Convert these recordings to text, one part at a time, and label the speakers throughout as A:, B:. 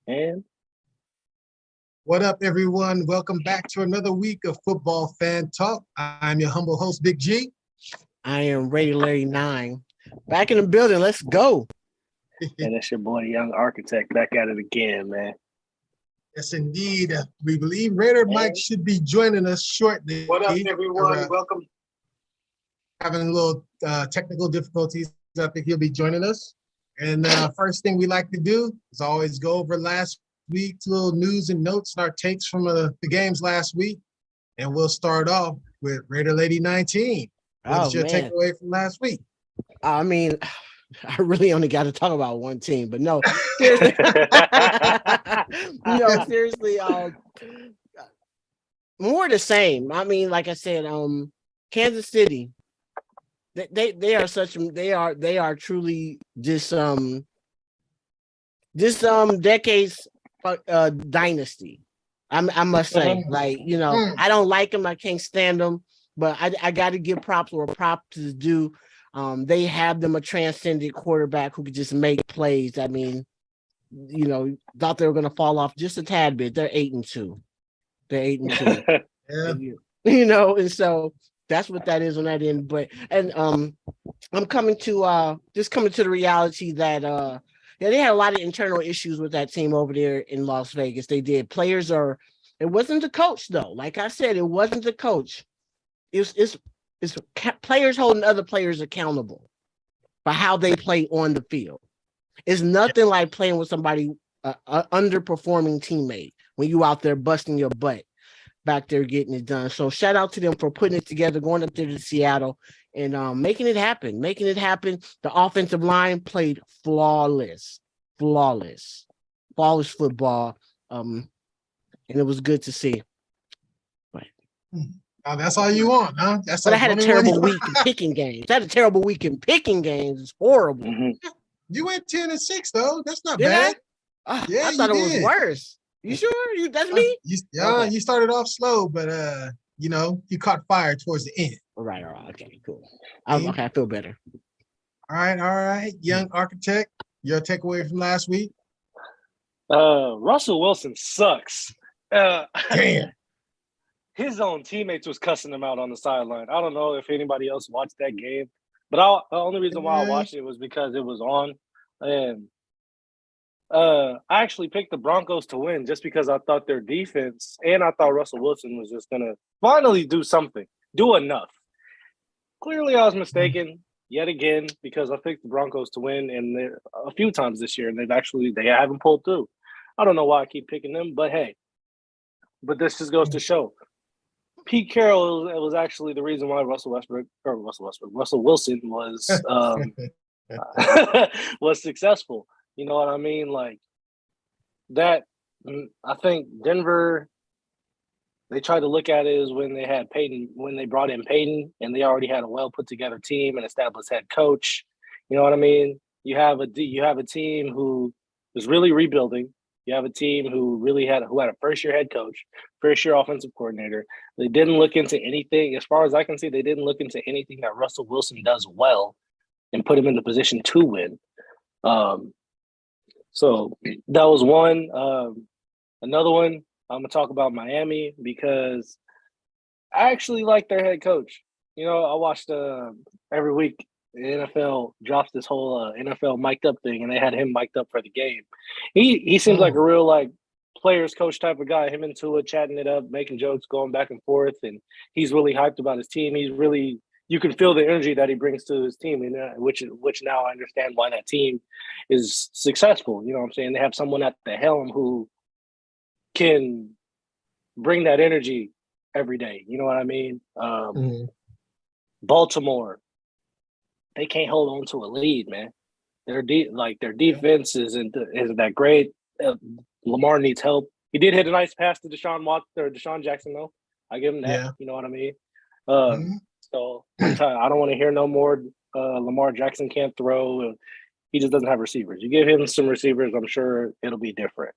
A: And
B: What up, everyone? Welcome back to another week of Football Fan Talk. I'm your humble host, Big G.
C: I am Ready Larry 9. Back in the building. Let's go.
A: and it's your boy, Young Architect, back at it again, man.
B: Yes, indeed. We believe Raider Mike should be joining us shortly.
A: What up, everyone? Welcome.
B: Having a little technical difficulties. I think he'll be joining us. And first thing we like to do is always go over last week's little news and notes and our takes from the games last week. And we'll start off with Raider Lady 19. What's your takeaway from last week?
C: I mean, I really only got to talk about one team, but no, seriously, seriously, more the same. I mean, like I said, Kansas City, they are truly this decade's dynasty. I must say, I don't like them. I can't stand them, but I got to give props where props is due. They have them a transcendent quarterback who could just make plays. I mean, thought they were going to fall off just a tad bit. They're 8-2. They're 8-2.
B: Yeah.
C: And so that's what that is on that end. But I'm coming to the reality that they had a lot of internal issues with that team over there in Las Vegas. They did. It wasn't the coach though. Like I said, it wasn't the coach. It's players holding other players accountable for how they play on the field. It's nothing like playing with somebody, underperforming teammate when you out there busting your butt back there getting it done. So shout out to them for putting it together, going up there to Seattle and making it happen. The offensive line played flawless football. And it was good to see.
B: Oh, that's all you want, huh?
C: But I had a terrible week in picking games. It's horrible.
A: Mm-hmm.
B: You went 10-6 though. That's not
C: Did
B: bad.
C: I thought it was worse. You sure? That's me?
B: You started off slow, but you caught fire towards the end.
C: All right. Okay, cool. Okay, I feel better.
B: All right. Young Architect, your takeaway from last week?
A: Russell Wilson sucks.
B: Damn.
A: His own teammates was cussing him out on the sideline. I don't know if anybody else watched that game, but the only reason why I watched it was because it was on. And I actually picked the Broncos to win just because I thought their defense and I thought Russell Wilson was just going to finally do something, do enough. Clearly, I was mistaken yet again because I picked the Broncos to win and a few times this year, and they haven't pulled through. I don't know why I keep picking them, but hey. But this just goes to show. Pete Carroll was actually the reason why Russell Wilson was was successful. You know what I mean? Like that. I think Denver. They tried to look at it as when they brought in Peyton, and they already had a well put together team and established head coach. You know what I mean? You have a team who is really rebuilding. You have a team who had a first-year head coach, first-year offensive coordinator. They didn't look into anything, as far as I can see, they didn't look into anything that Russell Wilson does well and put him in the position to win. So that was one. Another one, I'm going to talk about Miami because I actually like their head coach. I watched every week the NFL drops this whole NFL mic'd up thing, and they had him mic'd up for the game. He seems like a real players coach type of guy. Him and Tua chatting it up, making jokes, going back and forth, and he's really hyped about his team. You can feel the energy that he brings to his team, and which now I understand why that team is successful. You know what I'm saying? They have someone at the helm who can bring that energy every day. You know what I mean? Baltimore. They can't hold on to a lead, man. Their defense isn't that great. Lamar needs help. He did hit a nice pass to Deshaun Jackson, though. I give him that. Yeah. You know what I mean? So I don't want to hear no more. Lamar Jackson can't throw. He just doesn't have receivers. You give him some receivers, I'm sure it'll be different.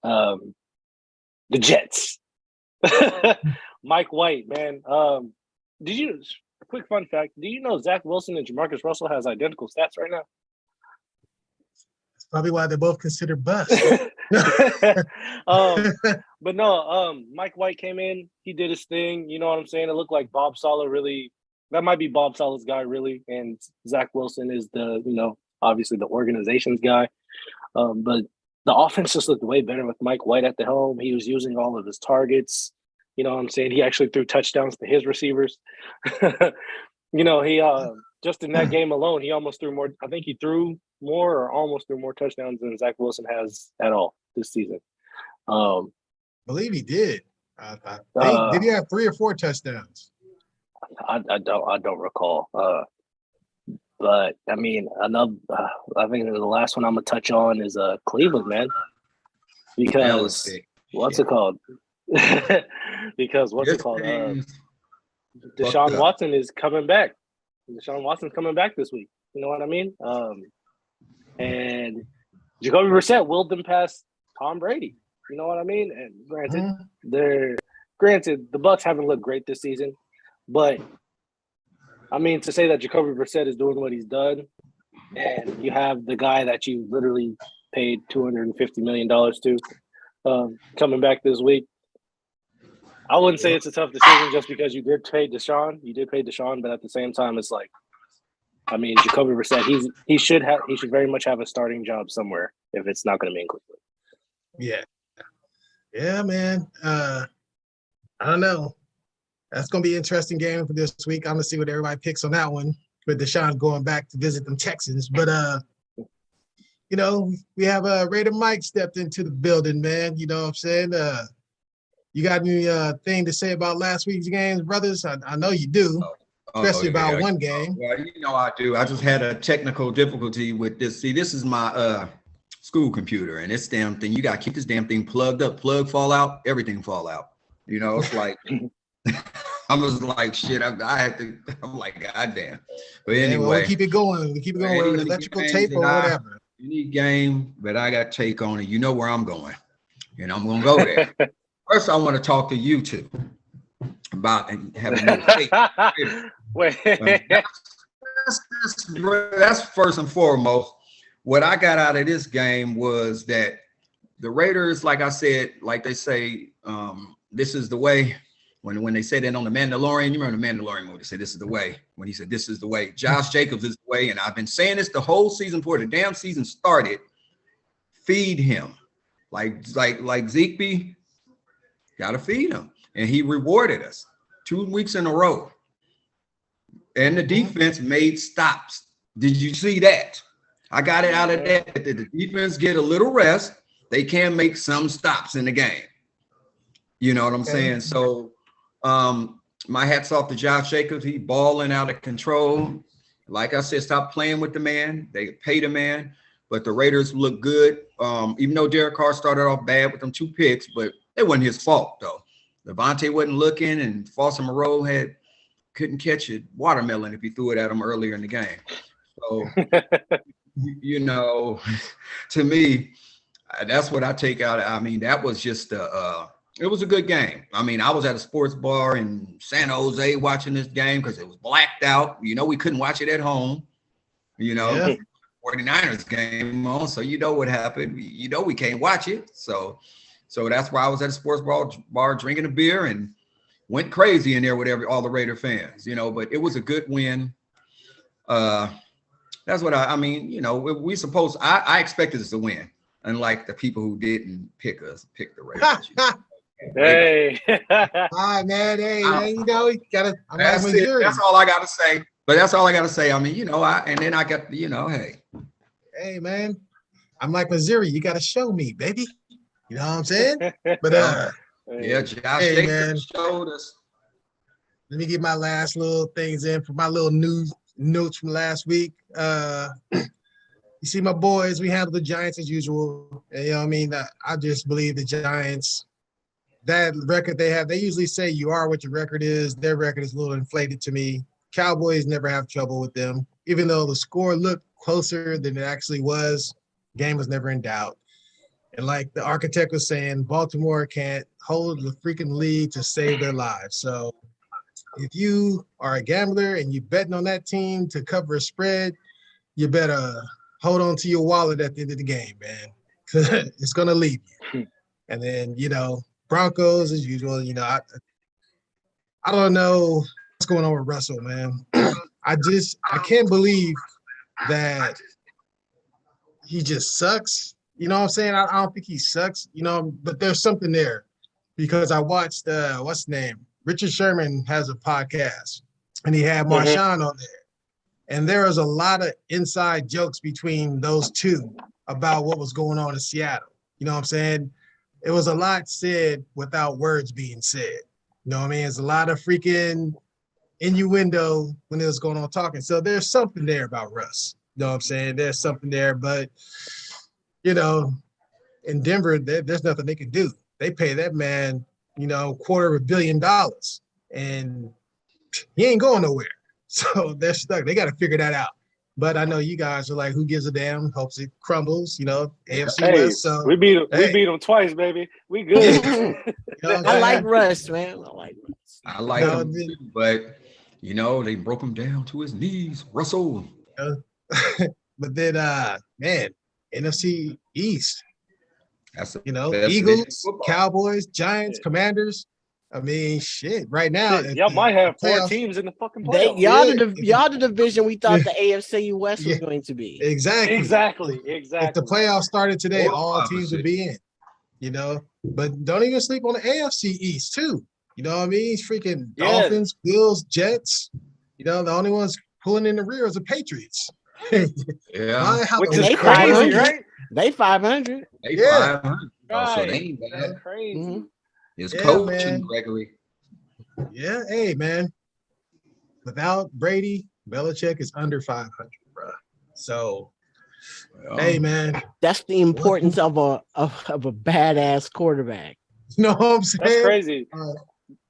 A: The Jets. Mike White, man. Quick fun fact, do you know Zach Wilson and Jamarcus Russell has identical stats right now?
B: Probably why they're both considered busts.
A: But no, Mike White came in. He did his thing. You know what I'm saying? It looked like Bob Saleh really. That might be Bob Saleh's guy, really, and Zach Wilson is obviously the organization's guy. But the offense just looked way better with Mike White at the helm. He was using all of his targets. You know what I'm saying? He actually threw touchdowns to his receivers. He just in that game alone, he almost threw more. I think he threw more or almost threw more touchdowns than Zach Wilson has at all this season.
B: I believe he did. I think, did he have 3 or 4 touchdowns?
A: I don't recall. But I mean, another. I think the last one I'm gonna touch on is Cleveland, man, because what's it called? Because what's it called? Deshaun Watson is coming back. Deshaun Watson's coming back this week. You know what I mean? And Jacoby Brissett willed them past Tom Brady. You know what I mean? And granted, the Bucs haven't looked great this season, but I mean, to say that Jacoby Brissett is doing what he's done, and you have the guy that you literally paid $250 million to coming back this week, I wouldn't say it's a tough decision just because you did pay Deshaun. You did pay Deshaun, but at the same time, it's like, I mean, Jacoby Brissett, he should very much have a starting job somewhere if it's not going to be in Cleveland.
B: Yeah, man. I don't know. That's going to be an interesting game for this week. I'm going to see what everybody picks on that one with Deshaun going back to visit them Texans. But, we have Raider Mike stepped into the building, man. You know what I'm saying? You got any thing to say about last week's games, brothers? I know you do, especially about one game.
D: Well, I do. I just had a technical difficulty with this. See, this is my school computer, and this damn thing, you got to keep this damn thing plugged up. Plug fall out, everything fall out. It's like – I was like, shit, I'm like, goddamn. But anyway.
B: We'll keep it going. We keep it going with electrical tape or whatever.
D: Any game, but I got take on it. You know where I'm going. And I'm going to go there. First, I want to talk to you two about having no tape.
A: Wait.
D: That's first and foremost. What I got out of this game was that the Raiders, like I said, like they say, this is the way. When they said that on The Mandalorian, you remember The Mandalorian movie, they said, this is the way. When he said, this is the way. Josh Jacobs is the way. And I've been saying this the whole season before the damn season started. Feed him. Like Zeke, got to feed him. And he rewarded us 2 weeks in a row. And the defense made stops. Did you see that? I got it out of that. Did the defense get a little rest? They can make some stops in the game. You know what I'm saying? So, my hat's off to Josh Jacobs. He balling out of control. Like I said, stop playing with the man. They pay the man, but the Raiders look good. Even though Derek Carr started off bad with them 2 picks, but it wasn't his fault though. Devontae wasn't looking, and Foster Moreau couldn't catch a watermelon if he threw it at him earlier in the game. So, to me, that's what I take out. I mean, that was just it was a good game. I mean, I was at a sports bar in San Jose watching this game because it was blacked out. We couldn't watch it at home. 49ers game on, so you know what happened. We can't watch it. So that's why I was at a sports bar drinking a beer and went crazy in there with all the Raider fans. But it was a good win. That's what I mean. I expected us to win, unlike the people who didn't pick the Raiders.
A: Hey.
B: All right, man. Hey, man, you gotta.
D: That's it. That's all I gotta say. But that's all I gotta say. I mean, and then I got, hey.
B: Hey, man. I'm like Missouri. You gotta show me, baby. You know what I'm saying? But
D: yeah, Josh Jacobs showed us.
B: Let me get my last little things in for my little notes from last week. You see, my boys, we handled the Giants as usual. And, you know what I mean? I just believe the Giants. That record they have, they usually say you are what your record is. Their record is a little inflated to me. Cowboys never have trouble with them. Even though the score looked closer than it actually was, game was never in doubt. And like the architect was saying, Baltimore can't hold the freaking lead to save their lives. So if you are a gambler and you're betting on that team to cover a spread, you better hold on to your wallet at the end of the game, man, because it's gonna leave you. And then Broncos as usual. I don't know what's going on with Russell, man. I can't believe that he just sucks. You know what I'm saying? I don't think he sucks, but there's something there because I watched what's his name? Richard Sherman has a podcast and he had Marshawn on there. And there was a lot of inside jokes between those two about what was going on in Seattle. You know what I'm saying? It was a lot said without words being said. You know what I mean? It's a lot of freaking innuendo when it was going on talking. So there's something there about Russ. You know what I'm saying? There's something there, but in Denver, there's nothing they can do. They pay that man, $250 million, and he ain't going nowhere. So they're stuck. They got to figure that out. But I know you guys are like, who gives a damn? Hopes it crumbles, AFC West. So
A: we beat them twice, baby. We good.
C: I like Russ, man.
D: I like him too, but they broke him down to his knees. Russell.
B: But then man, NFC East.
D: That's
B: Eagles, Cowboys, Giants, Commanders. I mean, shit. Right now,
A: y'all might have 4 teams in the fucking playoffs.
C: Y'all the division we thought the AFC West was going to be.
B: Exactly. If the playoffs started today, all teams would be in. But don't even sleep on the AFC East too. You know what I mean? Freaking Dolphins, Bills, Jets. The only ones pulling in the rear is the Patriots.
D: Yeah,
A: which is crazy, right?
C: They 500.
D: They 500. Right. So they ain't bad.
A: That's crazy.
C: Mm-hmm.
D: It's coaching, Gregory.
B: Yeah, hey man. Without Brady, Belichick is under 500, bro. So, hey man,
C: that's the importance of a badass quarterback.
B: You know what I'm saying?
A: That's crazy.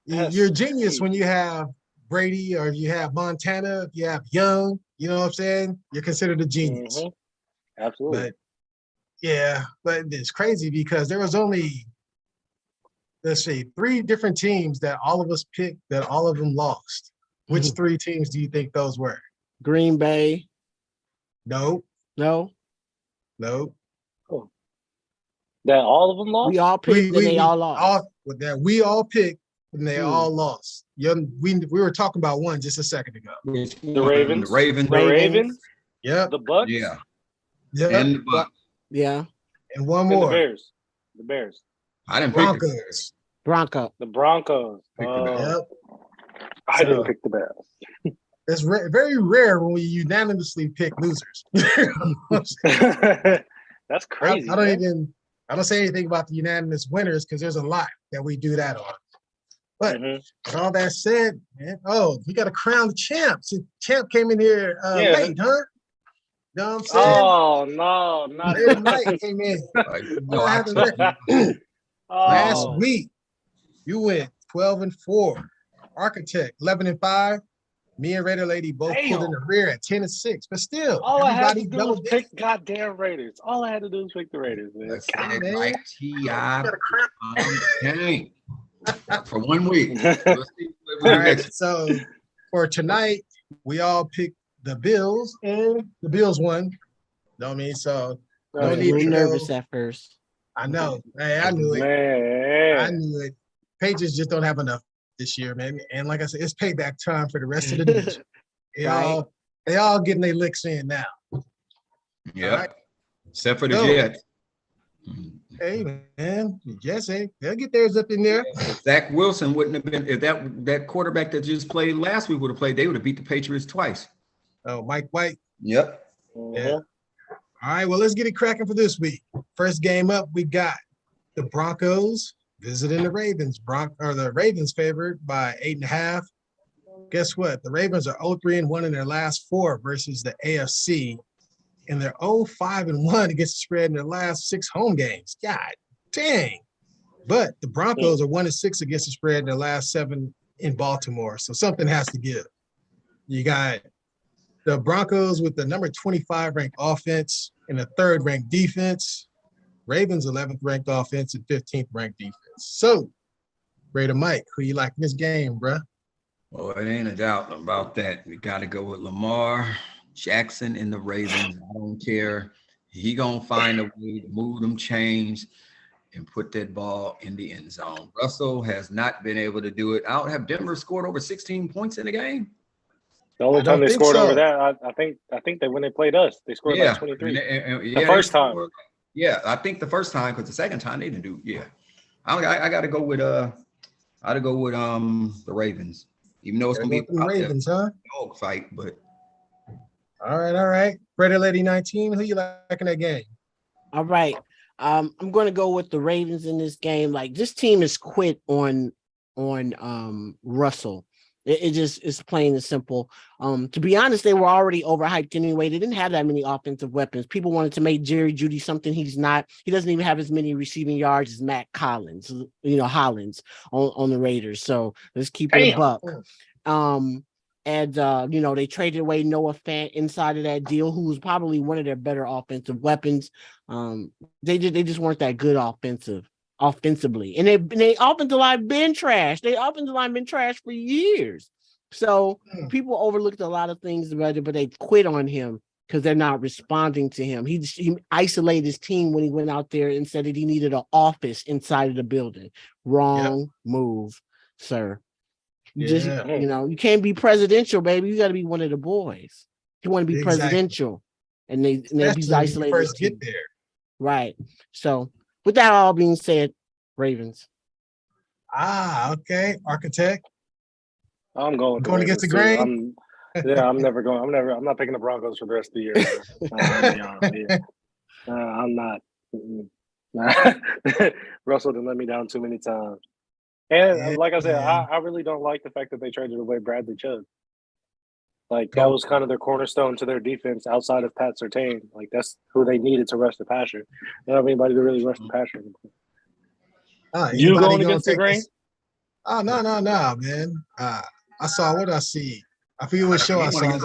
B: You're a genius when you have Brady, or if you have Montana, if you have Young. You know what I'm saying? You're considered a genius.
A: Mm-hmm. Absolutely.
B: But it's crazy because there was only, let's see, 3 different teams that all of us picked that all of them lost. Which 3 teams do you think those were?
C: Green Bay.
B: No.
C: Oh.
A: That all of them lost?
C: We all picked and they all lost.
B: We all picked and they all lost. We were talking about one just a second ago.
A: The Ravens.
D: The Ravens.
B: Yeah.
A: The Bucks.
D: Yeah.
B: And
D: the Bucks.
C: Yeah.
B: And one more.
A: And the Bears.
D: I didn't pick
B: Broncos.
A: The Broncos.
B: Yep.
A: I didn't pick the Bears.
B: It's very rare when we unanimously pick losers.
A: That's crazy.
B: I don't say anything about the unanimous winners because there's a lot that we do that on. But with all that said, man, we got to crown the champ. See, champ came in here late, huh? You know what I'm saying?
A: Oh, no, not
B: Every night came in. Last week, you went 12-4. Architect 11-5. Me and Raider Lady both pulled in the rear at 10-6. But still,
A: all I had to do was pick goddamn Raiders. All I had to do was pick the Raiders, man.
D: That's like T.I. For 1 week.
B: All right, so for tonight, we all picked the Bills, and the Bills won. You know what I mean? So
C: no need to nervous at first.
B: I know. Hey, I knew it.
A: Man.
B: I knew it. Patriots just don't have enough this year, man. And like I said, it's payback time for the rest of the division. They all getting their licks in now.
D: Yeah. Right. Except for the Jets.
B: Hey man, Jets, they'll get theirs up in there.
D: Zach Wilson wouldn't have been, if that quarterback that just played last week would have played, they would have beat the Patriots twice.
B: Oh, Mike White.
D: Yep.
B: Yeah. All right, well, let's get it cracking for this week. First game up, we got the Broncos visiting the Ravens. The Ravens favored by 8.5. Guess what? The Ravens are 0-3-1 in their last 4 versus the AFC. And they're 0-5-1 against the spread in their last 6 home games. God dang. But the Broncos are 1-6 against the spread in their last 7 in Baltimore. So something has to give. You got the Broncos with the number 25 ranked offense and the 3rd ranked defense. Ravens 11th ranked offense and 15th ranked defense. So, Raider Mike, who you like in this game, bruh?
D: Well, it ain't a doubt about that. We got to go with Lamar. Jackson and the Ravens, I don't care. He gonna find a way to move them chains and put that ball in the end zone. Russell has not been able to do it. I don't have Denver scored over 16 points in the game.
A: The only
B: I
A: time
B: don't
A: they
B: think
A: scored
B: so.
A: over that, I think that when they played us, they scored like 23.
D: The
A: first time.
D: Yeah, I think the first time, because the second time they didn't do. Yeah, I got to go with the Ravens, even though it's
B: Gotta
D: gonna
B: go
D: be
B: with the Ravens, huh?
D: a dog fight, but
B: All right. Ready Lady 19, who you like in that game?
C: All right. I'm going to go with the Ravens in this game. Like, this team is quit on Russell. It just is plain and simple. To be honest, they were already overhyped anyway. They didn't have that many offensive weapons. People wanted to make Jerry Jeudy something he's not. He doesn't even have as many receiving yards as Matt Hollins on the Raiders. So let's keep it a buck. They traded away Noah Fant inside of that deal, who was probably one of their better offensive weapons. They just weren't that good offensively, and they offensive line been trash. They offensive line been trash for years. So people overlooked a lot of things about it, but they quit on him because they're not responding to him. He isolated his team when he went out there and said that he needed an office inside of the building. Wrong move, sir. You can't be presidential, baby. You got to be one of the boys. You want to be presidential, and he's isolated.
B: First get there,
C: right? So, with that all being said, Ravens.
B: Okay, Architect.
A: I'm going
B: against the grain.
A: I'm not picking the Broncos for the rest of the year. I'm not. Russell done let me down too many times. And like I said, I really don't like the fact that they traded away Bradley Chubb. Like, that was kind of their cornerstone to their defense outside of Pat Surtain. Like, that's who they needed to rush the passer. They don't have anybody to really rush the passer. You going against the grain?
B: Oh, no, man. I saw what I see. I forget what show I saw.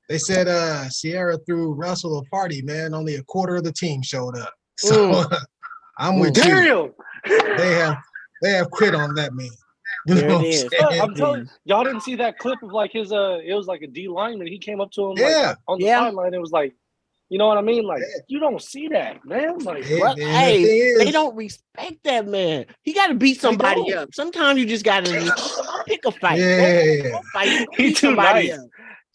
B: They said Sierra threw Russell a party, man. Only a quarter of the team showed up. So I'm with you. They have quit on that man.
A: I'm telling you, y'all didn't see that clip of like his it was like a D lineman. He came up to him on the sideline. It was like, you know what I mean? Like, you don't see that, man. Like,
C: they don't respect that man. He got to beat somebody up. Sometimes you just got to pick a fight. Go fight.
A: He's too nice.
C: Up.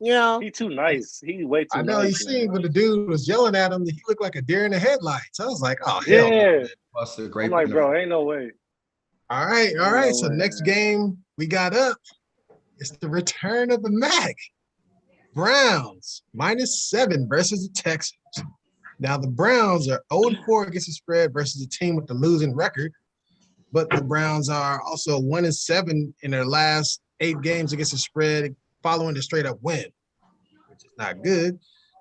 C: You know,
A: he's too nice. He's way too nice.
B: I know. You seen when the dude was yelling at him, he looked like a deer in the headlights. I was like, oh,
A: hell
B: yeah.
A: I'm like, bro, ain't no way.
B: All right. So next game we got up, it's the return of the Mac. Browns -7 versus the Texans. Now the Browns are 0-4 against the spread versus a team with the losing record, but the Browns are also 1-7 in their last 8 games against the spread, following the straight up win, which is not good.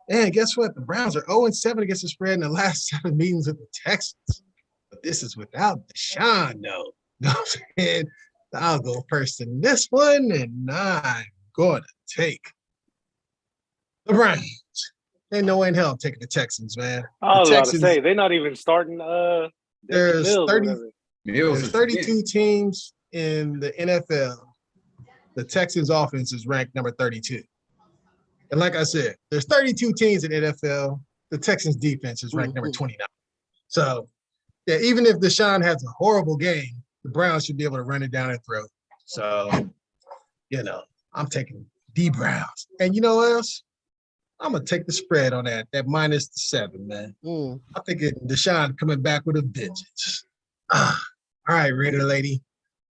B: And guess what? The Browns are 0-7 against the spread in the last 7 meetings with the Texans. But this is without Deshaun, though. You know what I'm saying? I'll go first in this one, and I'm going to take the Browns. Ain't no way in hell I'm taking the Texans, man.
A: I was about to say, they're not even starting.
B: There's 32 teams in the NFL. The Texans offense is ranked number 32. And like I said, there's 32 teams in NFL. The Texans defense is ranked number 29. So, yeah, even if Deshaun has a horrible game, the Browns should be able to run it down their throat. So, I'm taking the Browns. And you know what else? I'm going to take the spread on that -7, man. I think Deshaun coming back with a vengeance. All right, Raider lady.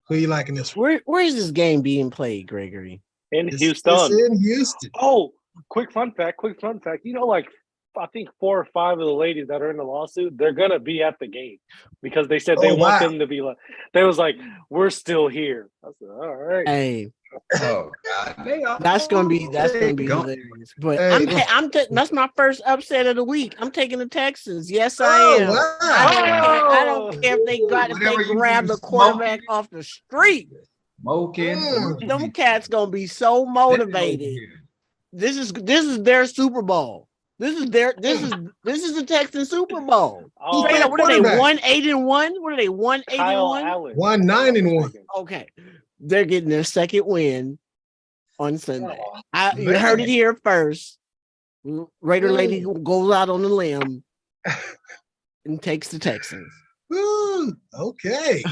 B: Who you liking this one?
C: Where is this game being played, Gregory?
A: In Houston.
B: It's in Houston.
A: Oh, quick fun fact. You know, like, I think 4 or 5 of the ladies that are in the lawsuit, they're going to be at the game because they said they want them to be like, they was like, we're still here. I said, all right.
C: Hey.
D: Oh God,
C: that's gonna be hilarious. But that's my first upset of the week. I'm taking the Texans. Yes, I am.
B: Wow.
C: I don't care if they grab the quarterback off the street. Them cats gonna be so motivated. This is their Super Bowl. This is the Texans Super Bowl. What are they? 1-8-1? What are they? 1-8-1?
B: 1-9-1.
C: Okay. They're getting their second win on Sunday.
A: Oh,
C: You heard it
B: man.
C: here first. Raider lady goes out on the limb and takes the Texans.
B: Woo, okay.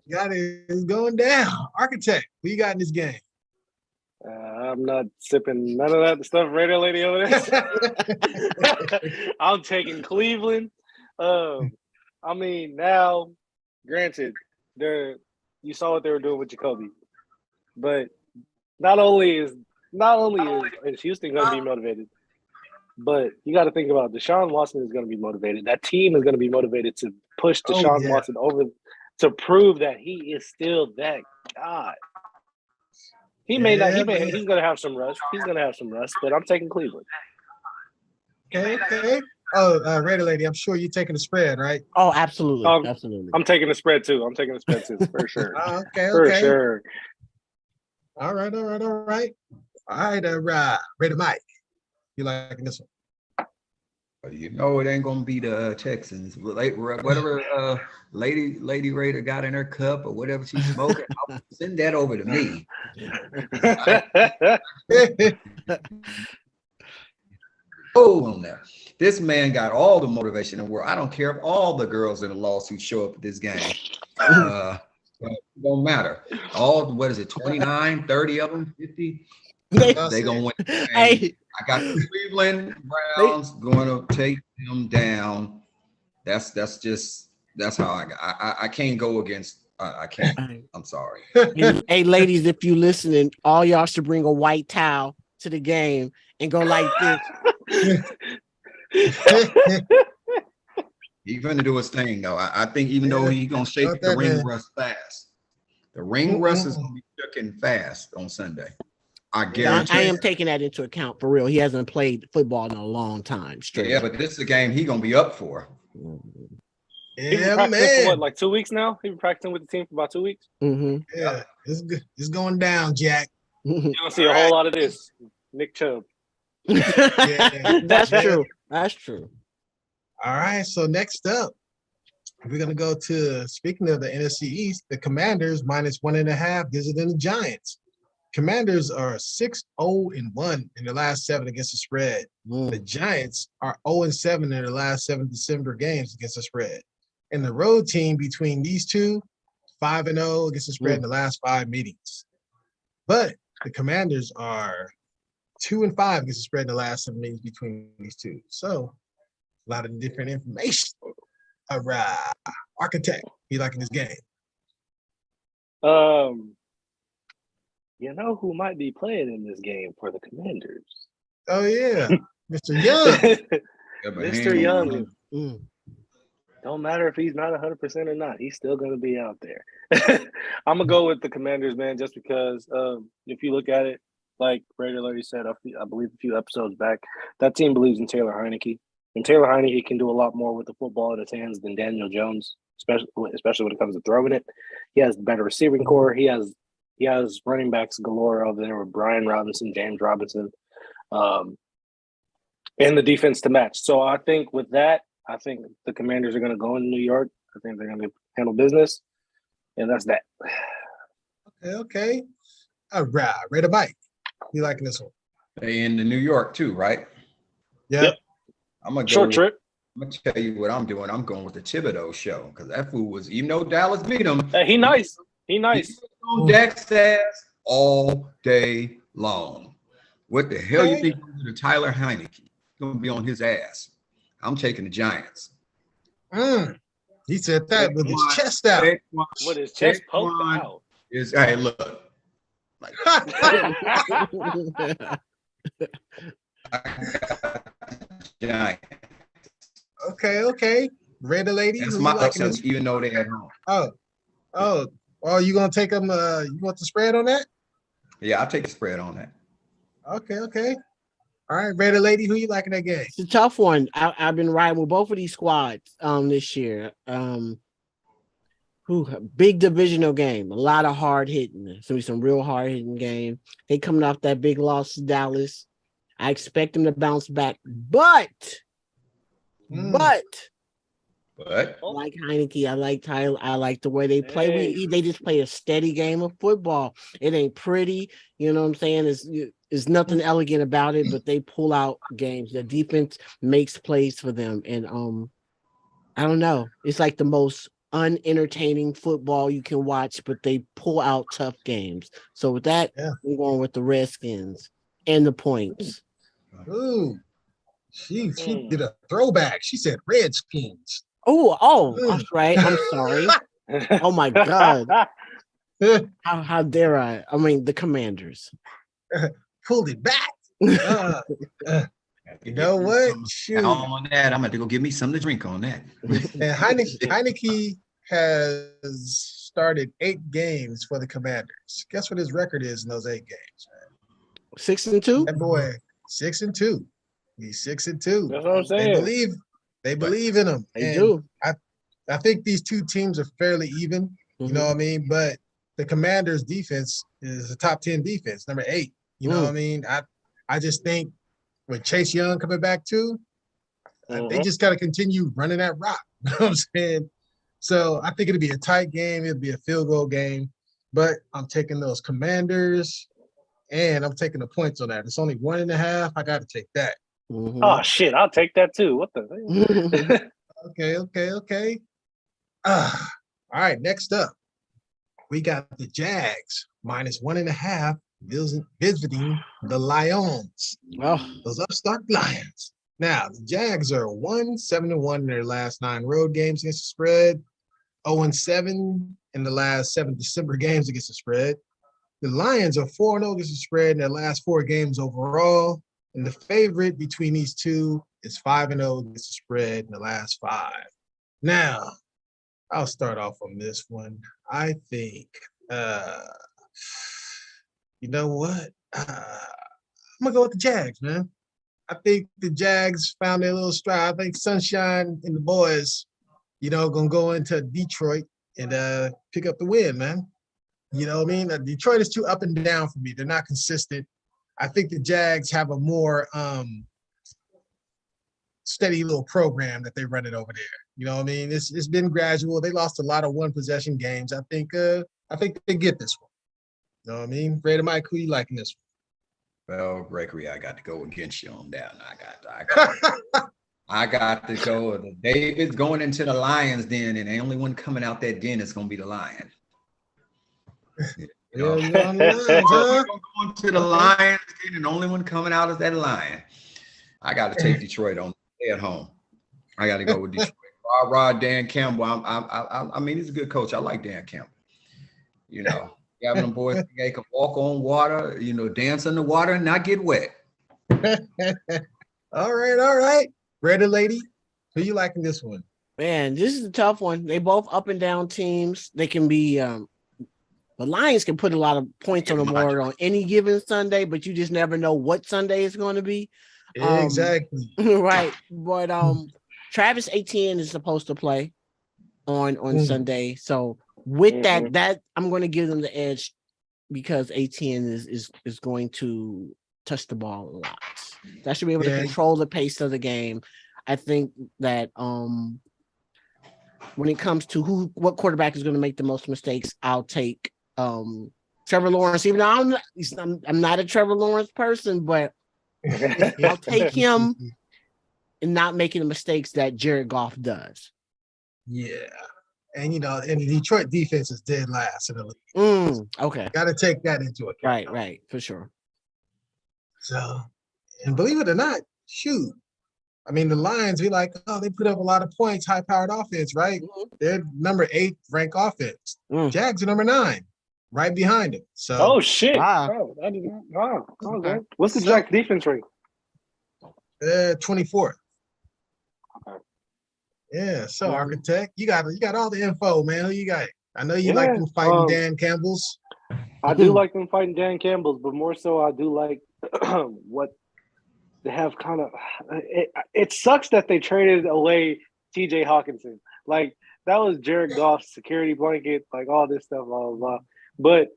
B: Got it. It's going down. Architect, who you got in this game?
A: I'm not sipping none of that stuff Raider lady over there. I'm taking Cleveland. I mean, now, granted, you saw what they were doing with Jacoby, but not only is Houston going to be motivated, but you got to think about Deshaun Watson is going to be motivated. That team is going to be motivated to push Deshaun Watson over to prove that he is still that guy. He's going to have some rust. He's going to have some rust, but I'm taking Cleveland.
B: Okay. Oh, Raider lady, I'm sure you're taking the spread, right?
C: Oh, absolutely. Absolutely.
A: I'm taking the spread too. For sure.
B: Okay.
A: For sure.
B: All right. All right, Raider Mike, you liking this one?
D: You know it ain't gonna be the Texans. Whatever Lady Raider got in her cup or whatever she's smoking, I'll send that over to me. Oh, on that. This man got all the motivation in the world. I don't care if all the girls in the lawsuit show up at this game. It don't matter. 29, 30 of them, 50. They gonna win.
C: Hey.
D: I got the Cleveland Browns going to take them down. That's how I can't go against. I can't. I'm sorry.
C: Hey, ladies, if you listening, all y'all should bring a white towel to the game and go like this.
D: He's gonna do his thing though. I think even though he's gonna shake the ring rust fast, the ring rust is gonna be shaking fast on Sunday. I guarantee.
C: I am taking that into account for real. He hasn't played football in a long time. Straight.
D: Yeah, but this is a game he's gonna be up for.
A: He's been practicing for what, like 2 weeks now? He's been practicing with the team for about 2 weeks.
C: Mm-hmm.
B: Yeah, it's good. It's going down, Jack.
A: You don't see a whole lot of this, Nick Chubb.
C: That's true. That's true.
B: All right. So next up, we're gonna go to, speaking of the NFC East, the Commanders -1.5 visiting the Giants. Commanders are 6-0-1 in their last 7 against the spread. The Giants are 0-7 in their last 7 December games against the spread. And the road team between these two, 5-0 against the spread in the last 5 meetings. But the Commanders are 2-5 against the spread in the last 7 meetings between these two. So a lot of different information. All right. Architect, you liking this game?
A: You know who might be playing in this game for the Commanders?
B: Oh yeah, Mr. Young.
A: Mr. Young. Don't matter if he's not 100% or not. He's still going to be out there. I'm going to go with the Commanders, man, just because if you look at it, like Raider already said, I believe a few episodes back, that team believes in Taylor Heineke. And Taylor Heineke can do a lot more with the football in his hands than Daniel Jones, especially when it comes to throwing it. He has better receiving core. He has running backs galore over there with Brian Robinson, James Robinson, and the defense to match. So I think with that, I think the Commanders are going to go into New York. I think they're going to handle business, and that's that.
B: Okay. All right. Raider Mike, you liking this one?
D: They in New York too, right?
B: Yep.
D: I'm gonna go
A: Short trip.
D: I'm gonna tell you what I'm doing. I'm going with the Thibodeau show because that fool was, even though Dallas beat him,
A: He nice.
D: He was on Dak's ass all day long. What the hell you think to Tyler Heineke? Gonna be on his ass. I'm taking the Giants.
B: He said that with his chest out.
A: With his chest poked out.
D: Hey, look. Like, Giants.
B: Okay. Raider lady.
D: That's my upset, even though they at home.
B: Oh, you gonna take them? You want the spread on that?
D: Yeah, I'll take the spread on that.
B: Okay. All right, Raider lady, who you liking that game?
C: It's a tough one. I've been riding with both of these squads this year. Big divisional game, a lot of hard hitting. It's gonna be some real hard hitting game. They coming off that big loss to Dallas. I expect them to bounce back, but
D: What?
C: I like Heineke. I like Tyler. I like the way they play. They just play a steady game of football. It ain't pretty, you know what I'm saying? It's nothing elegant about it, but they pull out games. The defense makes plays for them, and I don't know. It's like the most unentertaining football you can watch, but they pull out tough games. So with that, I'm going with the Redskins and the points.
B: Ooh, she did a throwback. She said Redskins.
C: Oh, that's right. I'm sorry. Oh my God. How dare I? I mean, the Commanders.
B: Pulled it back. You know what? Shoot.
D: On that, I'm going to go get me something to drink on that.
B: And Heineke has started 8 games for the Commanders. Guess what his record is in those 8 games, man?
C: 6-2?
B: That boy, 6-2. He's 6-2.
A: That's what I'm saying.
B: They believe in him.
C: They do.
B: I think these two teams are fairly even. You know what I mean? But the Commanders' defense is a top 10 defense, number 8. You know what I mean? I just think with Chase Young coming back too, they just got to continue running that rock. You know what I'm saying? So I think it'll be a tight game. It'll be a field goal game. But I'm taking those Commanders, and I'm taking the points on that. It's only 1.5. I got to take that.
A: Oh, shit. I'll take that too. What the?
B: Okay. All right, next up, we got the Jags minus 1.5 visiting the Lions. Those upstart Lions. Now, the Jags are 7-1 in their last 9 road games against the spread, 0-7 in the last 7 December games against the spread. The Lions are 4-0 against the spread in their last 4 games overall, and the favorite between these two is 5-0 against the spread in the last 5. Now, I'll start off on this one. I think, you know what? I'm going to go with the Jags, man. I think the Jags found their little stride. I think Sunshine and the boys, going to go into Detroit and pick up the win, man. You know what I mean? Detroit is too up and down for me. They're not consistent. I think the Jags have a more steady little program that they run it over there. You know what I mean? It's been gradual. They lost a lot of one-possession games. I think they get this one. You know what I mean? Brady Mike, who you liking this one?
D: Well, Gregory, I got to go against you on that. I got to go. David's going into the Lions den, and the only one coming out that den is going to be the Lion.
B: Going
D: to the Lions den, and the only one coming out is that Lion. I got to take Detroit on stay at home. I got to go with Detroit. Dan Campbell. I mean, he's a good coach. I like Dan Campbell. Having them boys, they can walk on water, dance in the water and not get wet.
B: All right. Ready, lady? Who you liking this one?
C: Man, this is a tough one. They both up and down teams. They can be the Lions can put a lot of points on the board on any given Sunday, but you just never know what Sunday is going to be.
B: Exactly.
C: Right. But Travis Etienne is supposed to play on Sunday. So with that I'm going to give them the edge because Etienne is going to touch the ball a lot. That should be able to control the pace of the game. I think that when it comes to what quarterback is going to make the most mistakes, I'll take Trevor Lawrence. Even though I'm not a Trevor Lawrence person, but I'll take him and not making the mistakes that Jared Goff does.
B: Yeah. And, and the Detroit defense is dead last in the league.
C: Okay.
B: Got to take that into account.
C: Right, for sure.
B: So, and believe it or not, shoot. I mean, the Lions, they put up a lot of points, high-powered offense, right? They're number 8 ranked offense. Jags are number 9, right behind them. So,
A: oh, shit.
C: Wow.
A: Okay. What's the Jags defense rank?
B: 24th.
A: Okay.
B: Yeah, so Architect, you got all the info, man. Who you got? I know you like them fighting Dan Campbell's.
A: I do like them fighting Dan Campbell's, but more so I do like what they have kind of it sucks that they traded away TJ Hawkinson. Like that was Jared Goff's security blanket, like all this stuff, blah, blah, blah. But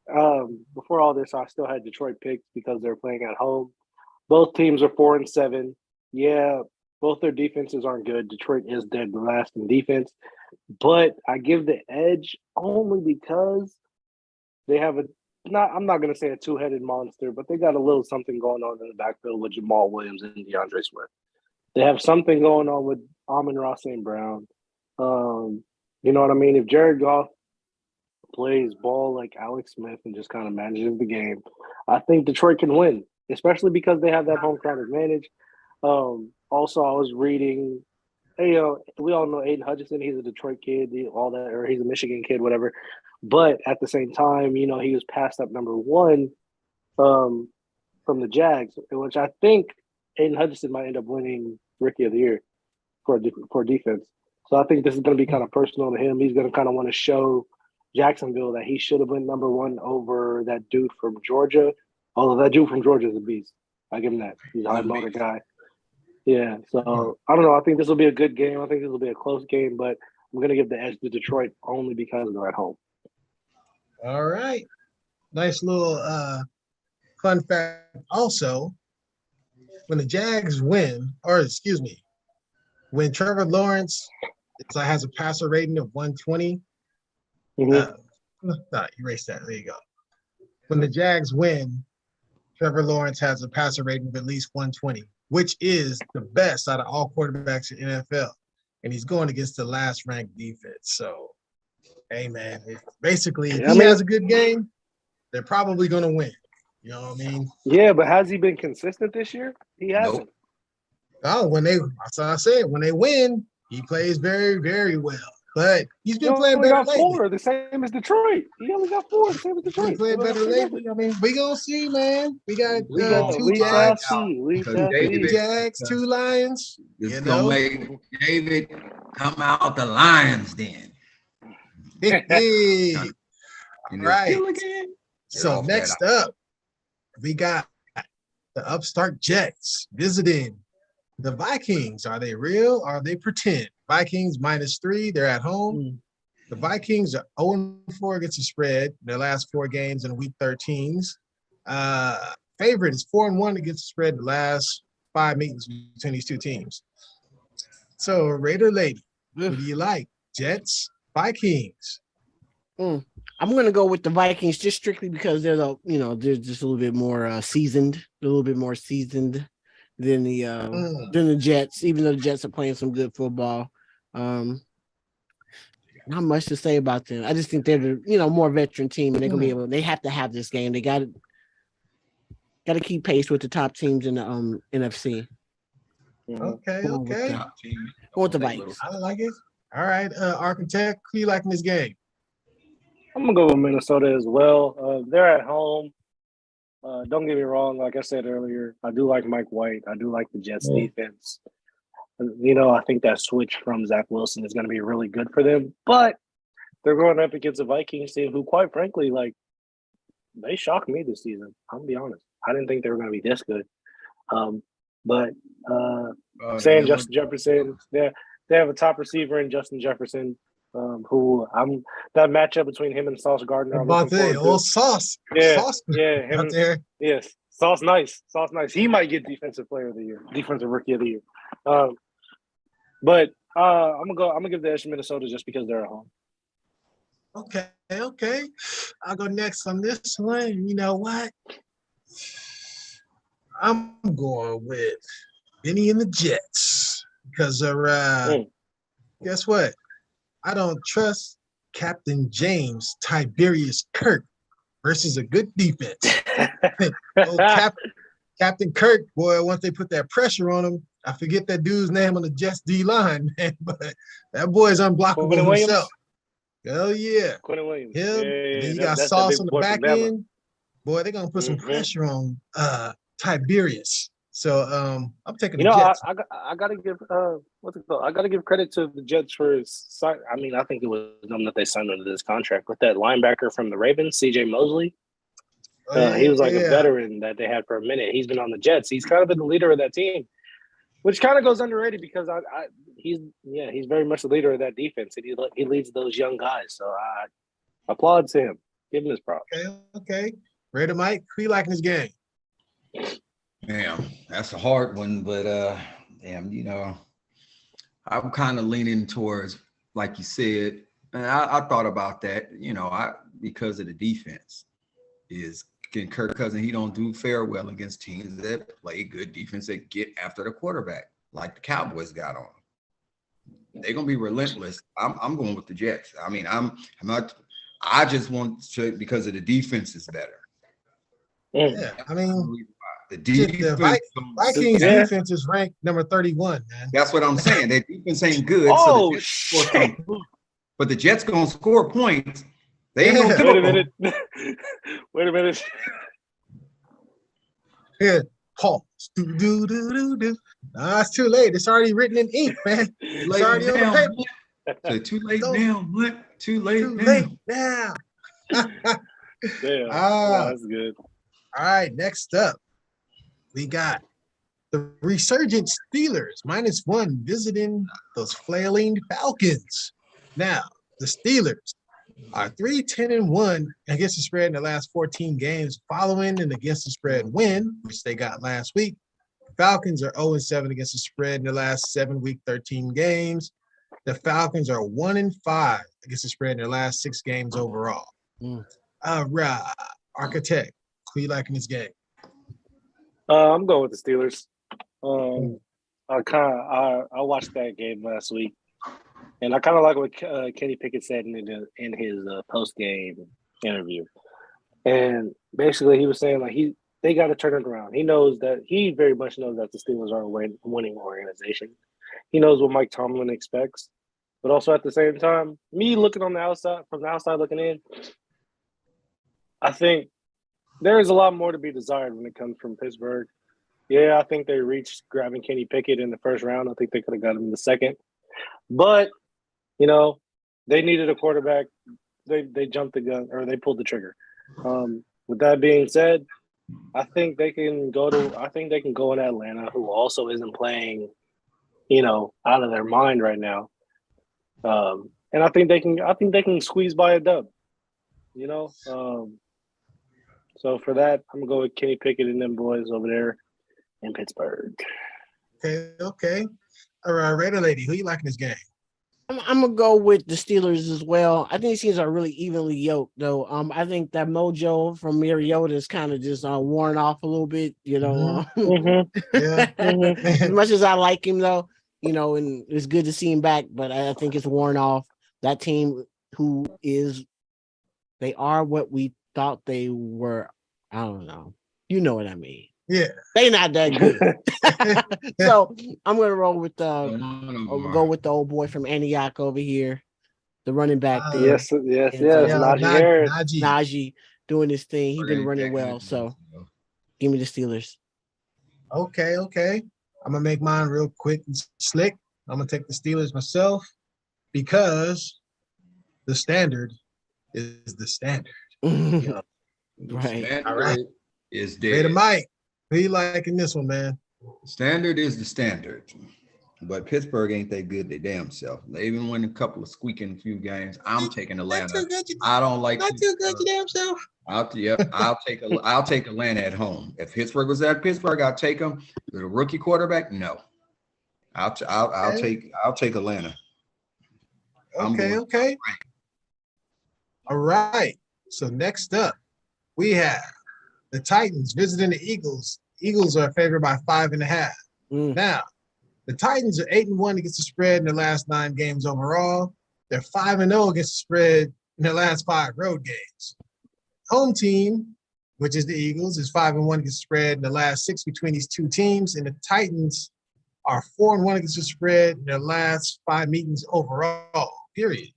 A: before all this, I still had Detroit picked because they're playing at home. Both teams are 4-7. Yeah, Both their defenses aren't good. Detroit is dead last in defense, but I give the edge only because they have a not. I'm not going to say a two-headed monster, but they got a little something going on in the backfield with Jamal Williams and DeAndre Swift. They have something going on with Amon-Ra St. Brown. You know what I mean? If Jared Goff plays ball like Alex Smith and just kind of manages the game, I think Detroit can win, especially because they have that home crowd advantage. Also, I was reading, we all know Aiden Hutchinson. He's a Detroit kid, all that, or he's a Michigan kid, whatever. But at the same time, he was passed up number one from the Jags, which I think Aiden Hutchinson might end up winning Rookie of the Year for defense. So I think this is going to be kind of personal to him. He's going to kind of want to show Jacksonville that he should have been number one over that dude from Georgia. Although that dude from Georgia is a beast. I give him that. He's a high motor guy. Yeah, so I don't know. I think this will be a good game. I think this will be a close game, but I'm going to give the edge to Detroit only because they're at home.
B: All right. Nice little fun fact. Also, when the Jags win, when Trevor Lawrence has a passer rating of 120, erase that. There you go. When the Jags win, Trevor Lawrence has a passer rating of at least 120, which is the best out of all quarterbacks in the NFL. And he's going against the last ranked defense. So, hey, man, basically, if he has a good game, they're probably going to win. You know what I mean?
A: Yeah, but has he been consistent this year? He hasn't.
D: Nope.
B: Oh, that's what I said. When they win, he plays very, very well. But he's been playing better lately.
A: Four, the same as Detroit. He only got four, the same as Detroit.
B: He's playing better lately. I mean, we gonna see, man. We got two
A: we shall
B: Jags,
A: see.
B: two Jags, two Lions.
D: It's gonna make David come out the Lions then.
B: Hey. Right. So
D: off
B: next up, we got the upstart Jets visiting the Vikings. Are they real or are they pretend? Vikings -3. They're at home. The Vikings are 0-4 against the spread in their last 4 games in week 13s. Favorite is 4-1 against the spread in the last 5 meetings between these two teams. So, Raider Lady, who do you like? Jets, Vikings?
C: I'm going to go with the Vikings just strictly because they're just a little bit more seasoned, than the Jets, even though the Jets are playing some good football. Not much to say about them. I just think they're the more veteran team, and they're gonna they have to have this game. They got to keep pace with the top teams in the NFC.
B: Okay.
C: Go with the Vikings.
B: I like it. All right, Architect, who you liking this game?
A: I'm gonna go with Minnesota as well. They're at home. Don't get me wrong. Like I said earlier, I do like Mike White. I do like the Jets defense. I think that switch from Zach Wilson is going to be really good for them. But they're going up against a Vikings team who, quite frankly, they shocked me this season. I'm going to be honest. I didn't think they were going to be this good. Saying Justin Jefferson, they have a top receiver in Justin Jefferson. That matchup between him and Sauce Gardner.
B: Sauce.
A: Yeah,
B: Sauce
A: him.
B: there.
A: Yes, Sauce nice. He might get defensive player of the year, defensive rookie of the year. But I'm gonna give the edge to Minnesota just because they're at home.
B: Okay. I'll go next on this one. You know what? I'm going with Benny and the Jets because guess what? I don't trust Captain James Tiberius Kirk versus a good defense. Captain Kirk, boy, once they put that pressure on him, I forget that dude's name on the Jets D line, man, but that boy is unblockable himself. Hell yeah.
A: Quentin Williams.
B: Him.
A: Yeah,
B: then you got Sauce on the back end. Boy, they're gonna put some pressure on Tiberius. So I'm taking the Jets.
A: I gotta give what's it called? I gotta give credit to the Jets for I think it was them that they signed under this contract with that linebacker from the Ravens, CJ Mosley. He was a veteran that they had for a minute. He's been on the Jets. He's kind of been the leader of that team, which kind of goes underrated because he's very much the leader of that defense. And he leads those young guys. So I applaud to him. Give him his props.
B: Okay. Raider Mike, who you liking this game?
D: Damn, that's a hard one, but damn, I'm kind of leaning towards, like you said, and I thought about that, because of the defense is can Kirk Cousins, he don't do fair well against teams that play good defense that get after the quarterback, like the Cowboys got on. They're gonna be relentless. I'm going with the Jets. I mean, I'm not. I just want to because of the defense is better.
B: Yeah, I mean,
D: the defense.
B: Vikings defense is ranked number 31, man.
D: That's what I'm saying. Their defense ain't good.
A: Oh,
D: so
A: shit.
D: But the Jets gonna score points. They ain't gonna
A: Wait a minute. Wait a minute.
B: Yeah, pause. Do. Nah, it's too late. It's already written in ink, man. It's already on the paper.
D: So too late now. What? Too late
B: Too
D: now.
B: late now.
A: Damn. That's good.
B: All right, next up, we got the resurgent Steelers, -1, visiting those flailing Falcons. Now, the Steelers are 3-10-1 against the spread in the last 14 games, following an against the spread win, which they got last week. Falcons are 0-7 against the spread in the last 7-week, 13 games. The Falcons are 1-5 against the spread in their last 6 games overall. Architect, who you liking this game?
A: I'm going with the Steelers. I watched that game last week, and I kind of like what Kenny Pickett said in his post game interview. And basically, he was saying like they got to turn it around. He very much knows that the Steelers are a winning organization. He knows what Mike Tomlin expects, but also at the same time, me looking on the outside, from the outside looking in, I think there is a lot more to be desired when it comes from Pittsburgh. Yeah, I think they reached grabbing Kenny Pickett in the first round. I think they could have got him in the second. But, they needed a quarterback. They jumped the gun, or they pulled the trigger. With that being said, I think they can go in Atlanta, who also isn't playing, out of their mind right now. And I think they can squeeze by a dub. So for that, I'm gonna go with Kenny Pickett and them boys over there in Pittsburgh.
B: Okay. All right, Raider lady, who you liking this game?
C: I'm gonna go with the Steelers as well. I think these teams are really evenly yoked, though. I think that mojo from Mariota is kind of just worn off a little bit. As much as I like him, though, and it's good to see him back, but I think it's worn off. That team, they are what we thought they were. I don't know. You know what I mean?
B: Yeah,
C: they not that good. So I'm gonna roll with go with the old boy from Antioch over here, the running back there.
A: Yes,
C: Najee doing his thing. He's been running well. So give me the Steelers.
B: Okay. I'm gonna make mine real quick and slick. I'm gonna take the Steelers myself because the standard is the standard.
C: Right.
D: Standard
B: all right.
D: Is dead.
B: Raider Mike, who you liking this one, man?
D: Standard is the standard. But Pittsburgh ain't that good their damn self. They even won a couple of squeaking few games. I'm taking Atlanta.
B: Not too good,
D: I don't like
B: not too good your damn self.
D: I'll take Atlanta at home. If Pittsburgh was at Pittsburgh, I'll take them. The rookie quarterback, no. I'll take Atlanta.
B: Okay. All right. So next up, we have the Titans visiting the Eagles. Eagles are favored by 5.5. Now, the Titans are 8-1 against the spread in the last 9 games overall. They're 5-0 against the spread in their last 5 road games. Home team, which is the Eagles, is 5-1 against the spread in the last 6 between these two teams, and the Titans are 4-1 against the spread in their last 5 meetings overall. Period.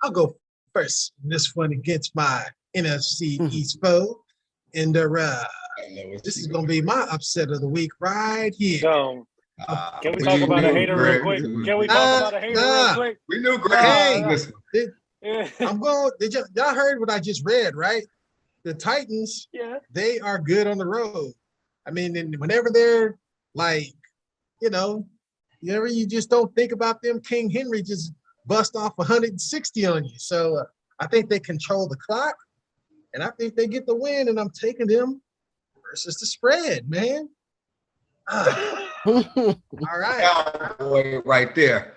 B: I'll go first in this one against my NFC East foe, and this is going to be my upset of the week right here.
A: So, can we talk about a hater real quick?
D: We knew Greg.
B: Y'all heard what I just read, right? The Titans, they are good on the road. I mean, and whenever they're like, you just don't think about them. King Henry just bust off 160 on you. So I think they control the clock, and I think they get the win, and I'm taking them versus the spread, man. All right.
D: Cowboy right there.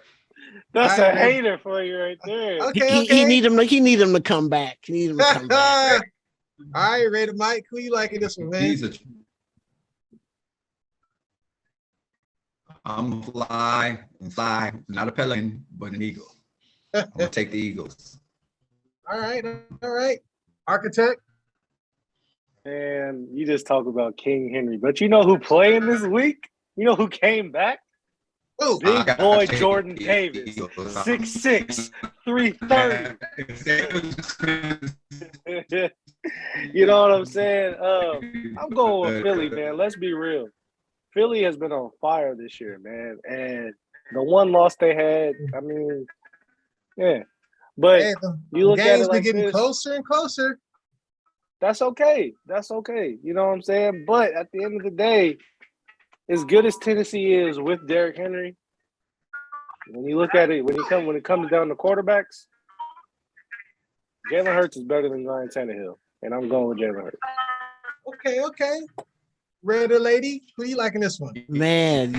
A: That's
B: All
A: a
B: right.
A: hater for you right there.
B: Okay,
C: he
B: okay.
C: need him to come back. He need him to come back.
B: All right, Raider Mike, who you liking this one, man?
D: I'm fly, not a pelican, but an eagle. I'm gonna take the Eagles.
B: All right. Architect.
A: And you just talk about King Henry, but you know who playing this week? You know who came back?
B: Oh,
A: Big
D: I
A: boy
D: gotta
A: Jordan
D: take
A: Davis,
D: the Eagles.
A: 6'6", 330. You know what I'm saying? I'm going with Philly, man. Let's be real. Philly has been on fire this year, man. And the one loss they had, I mean, yeah. But
B: hey,
A: you look at
B: game's
A: it
B: been
A: like
B: getting
A: this.
B: closer and closer.
A: That's okay. That's okay. You know what I'm saying? But at the end of the day, as good as Tennessee is with Derrick Henry, when you look at it, when it comes down to quarterbacks, Jalen Hurts is better than Ryan Tannehill, and I'm going with Jalen Hurts.
B: Okay. Raider lady, who you liking this one?
C: Man,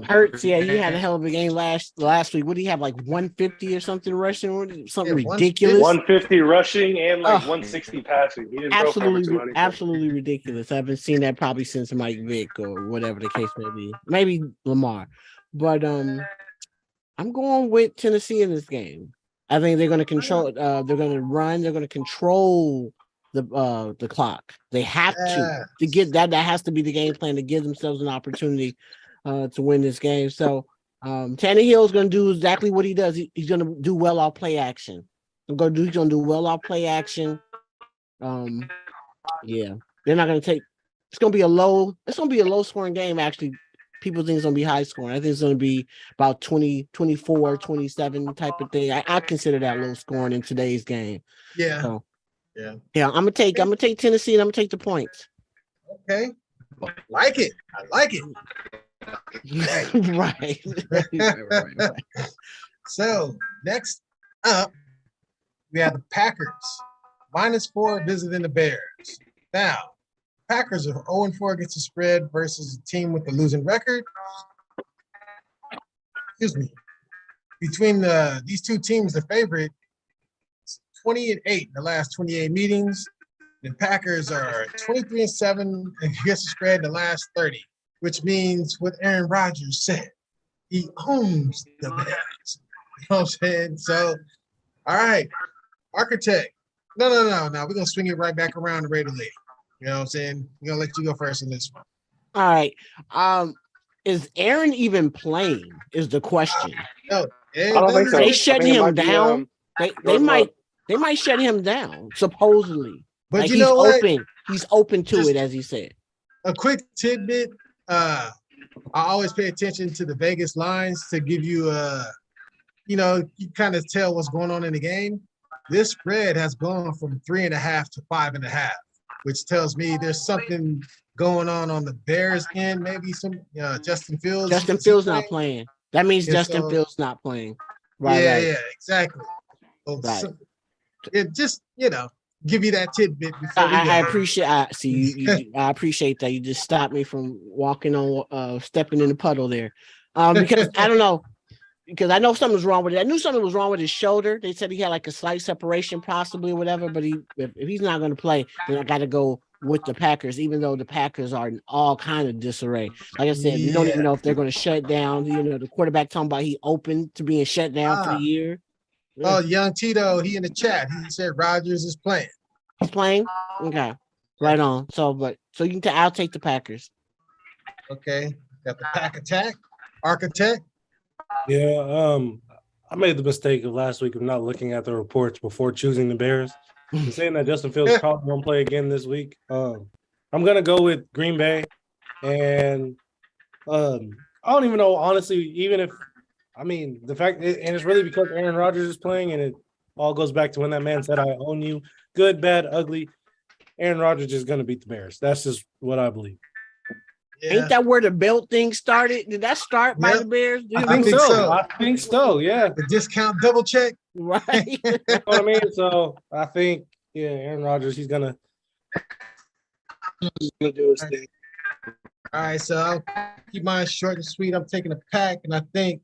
C: Hurts. Yeah, he had a hell of a game last week. What do he have, like 150 or something rushing? Something
B: Yeah,
C: ridiculous.
A: 150 rushing and like 160 passing. He didn't throw for over 200.
C: Absolutely ridiculous. I haven't seen that probably since Mike Vick or whatever the case may be. Maybe Lamar, but I'm going with Tennessee in this game. I think they're going to control. They're going to run. They're going to control the clock. They have to get that. That has to be the game plan to give themselves an opportunity to win this game. So Tannehill is going to do exactly what he does. He's going to do well off play action. He's going to do well off play action. Yeah, they're not going to take. It's going to be a low scoring game. Actually, people think it's going to be high scoring. I think it's going to be about 20, 24, 27 type of thing. I consider that low scoring in today's game.
B: Yeah.
C: So,
B: yeah.
C: I'm gonna take Tennessee and I'm gonna take the points.
B: Okay. Like it. I like it.
C: Right.
B: So next up, we have the Packers. -4 visiting the Bears. Now, Packers are 0-4 against the spread versus a team with a losing record. Excuse me. Between these two teams, the favorite 20-8 in the last 28 meetings. The Packers are 23-7 against the spread in the last 30, which means what Aaron Rodgers said, he owns the Bears. You know what I'm saying? So, all right, Architect. No. We're gonna swing it right back around to Raider Lady. You know what I'm saying? We're gonna let you go first on this one.
C: All right. Is Aaron even playing? Is the question.
B: No,
A: I don't think so.
C: They shut him down. They might shut him down, supposedly.
B: But
C: like
B: you know what?
C: He's open to it, as he said.
B: A quick tidbit. I always pay attention to the Vegas lines to give you you kind of tell what's going on in the game. This spread has gone from 3.5 to 5.5, which tells me there's something going on the Bears end. Maybe some Justin Fields.
C: Justin Fields not playing. That means Justin Fields not playing. Right.
B: Yeah, exactly. So,
C: right.
B: It just give you that tidbit.
C: I appreciate. I appreciate that. You just stopped me from walking on, stepping in the puddle there, because I don't know. Because I know something was wrong with it. I knew something was wrong with his shoulder. They said he had like a slight separation, possibly, or whatever. But if he's not going to play, then I got to go with the Packers, even though the Packers are in all kind of disarray. Like I said, we don't even know if they're going to shut down. The quarterback talking about he open to being shut down for the year.
B: Oh, young Tito, he in the chat. He said Rodgers is playing.
C: He's playing? Okay. Right on. I'll take the Packers.
B: Okay. Got the Pack Attack. Architect.
E: Yeah, I made the mistake of last week of not looking at the reports before choosing the Bears. And saying that Justin Fields probably won't play again this week. I'm gonna go with Green Bay, and I don't even know, honestly, the fact, and it's really because Aaron Rodgers is playing, and it all goes back to when that man said, "I own you." Good, bad, ugly. Aaron Rodgers is gonna beat the Bears. That's just what I believe.
C: Yeah. Ain't that where the belt thing started? Did that start by the Bears?
E: I think so. I think so. Yeah.
B: The discount double check.
C: Right.
E: You know what I mean? So I think, Aaron Rodgers, he's gonna do his thing.
B: All right, so I'll keep mine short and sweet. I'm taking a pack, and I think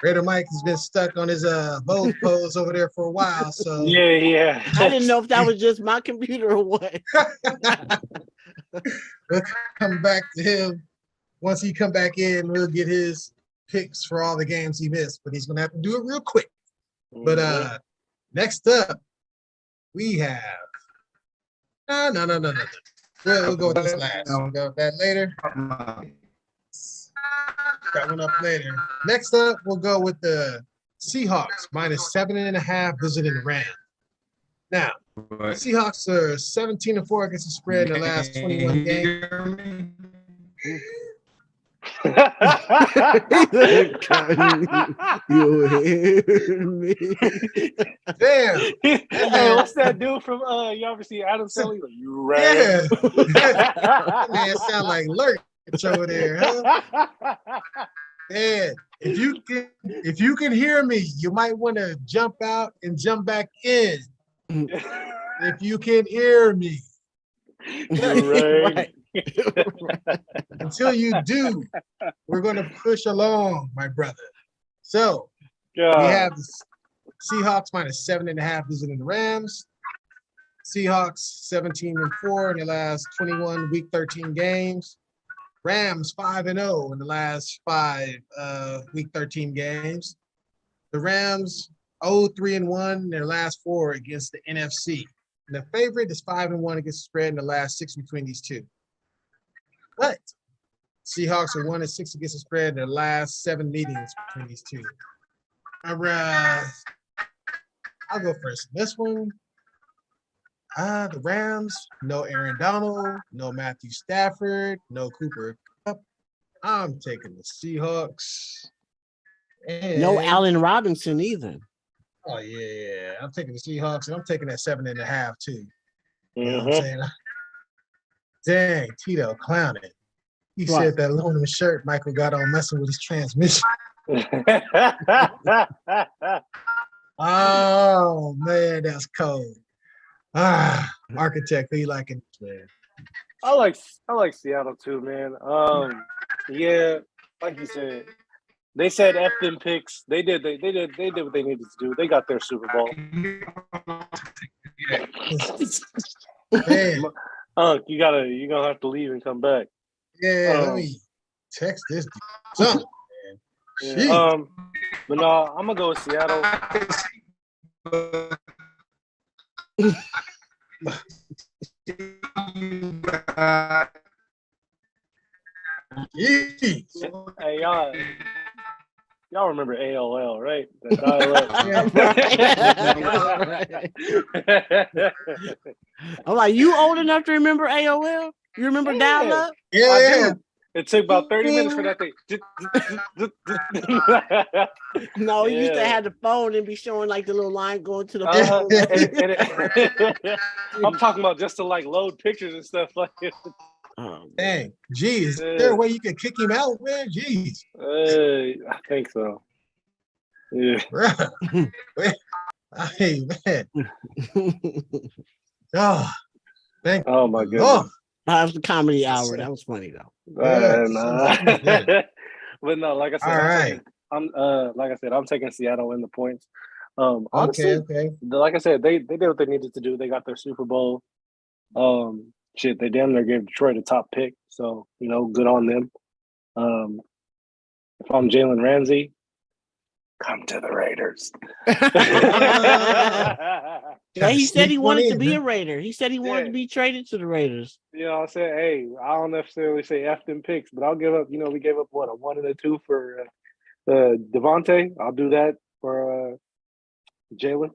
B: Raider Mike has been stuck on his Vogue pose over there for a while. So
A: Yeah.
C: I didn't know if that was just my computer or what.
B: we'll come back to him. Once he come back in, we'll get his picks for all the games he missed, but he's gonna have to do it real quick. But next up, we have no. We'll go with this last. We'll go with that later. That one up later. Next up, we'll go with the Seahawks -7.5 visiting the Rams. Now, Seahawks are 17-4 against the spread in the last 21 games.
C: You hear me?
B: Damn.
A: Hey, what's that dude from you ever see Adam Sandler? Like, you right.
B: Yeah. That man sound like Lurch over there, huh? Man, if you can hear me, you might want to jump out and jump back in. If you can hear me.
A: Right.
B: Until you do, we're going to push along, my brother. So we have the Seahawks -7.5 visiting the Rams. Seahawks 17-4 in the last 21 week 13 games. Rams 5-0 in the last 5 week 13 games. The Rams 0-3-1 in their last 4 against the NFC. And the favorite is 5-1 against the spread in the last 6 between these two. But Seahawks are 1-6 against the spread in their last 7 meetings between these two. All right. I'll go first in this one. The Rams, no Aaron Donald, no Matthew Stafford, no Cooper Kupp. I'm taking the Seahawks. And,
C: No Allen Robinson either.
B: Oh, yeah. I'm taking the Seahawks, and I'm taking that 7.5 too. You know what I'm saying? Dang, Tito clowning. He said that aluminum shirt Michael got on messing with his transmission. Oh, man, that's cold. Architect, who you liking, man?
A: I like Seattle too, man. Yeah, like you said, they said F them picks. They did what they needed to do. They got their Super Bowl.
B: Man,
A: you're gonna have to leave and come back.
B: yeah, let me text this dude something, man.
A: Yeah, but no, I'm gonna go with Seattle. Hey, y'all remember AOL, right? The dial-up.
C: I'm like, you old enough to remember AOL? You remember dial-up?
B: Yeah.
A: It took about 30 minutes for that thing.
C: No, you used to have the phone and be showing like the little line going to the phone.
A: I'm talking about just to like load pictures and stuff like it.
B: Dang, geez, is there a way you can kick him out, man? Jeez.
A: I think so. Yeah.
B: Hey, man. Oh, thank you.
A: Oh my goodness.
B: Oh.
C: That was the comedy hour. That was funny though.
A: But no, like I said,
B: all right.
A: I'm taking Seattle in the points. Honestly,
B: okay.
A: Like I said, they did what they needed to do. They got their Super Bowl. They damn near gave Detroit a top pick. So, good on them. If I'm Jalen Ramsey, come to the Raiders.
C: Yeah, he said he wanted to be a Raider. He said he wanted to be traded to the Raiders.
A: I said, hey, I don't necessarily say F them picks, but I'll give up, we gave up what, a 1 and a 2 for Devontae. I'll do that for Jalen.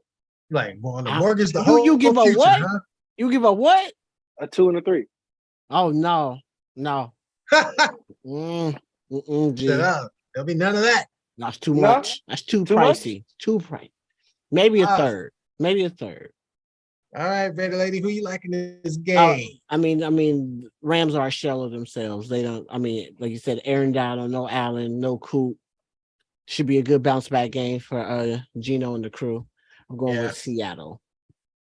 B: Like, well, the mortgage, the whole
C: you give
B: future,
C: up what?
B: huh?
C: You give up what?
A: A 2 and a 3.
C: Oh no.
B: Shut up. There'll be none of that.
C: That's too much. That's too pricey.
A: Much?
C: Too pricey. Maybe a third.
B: All right, Raider lady, who you liking in this game?
C: I mean, Rams are a shell of themselves. They don't. Like you said, Aaron Donald, no Allen, no Coop. Should be a good bounce back game for Gino and the crew. I'm going with Seattle.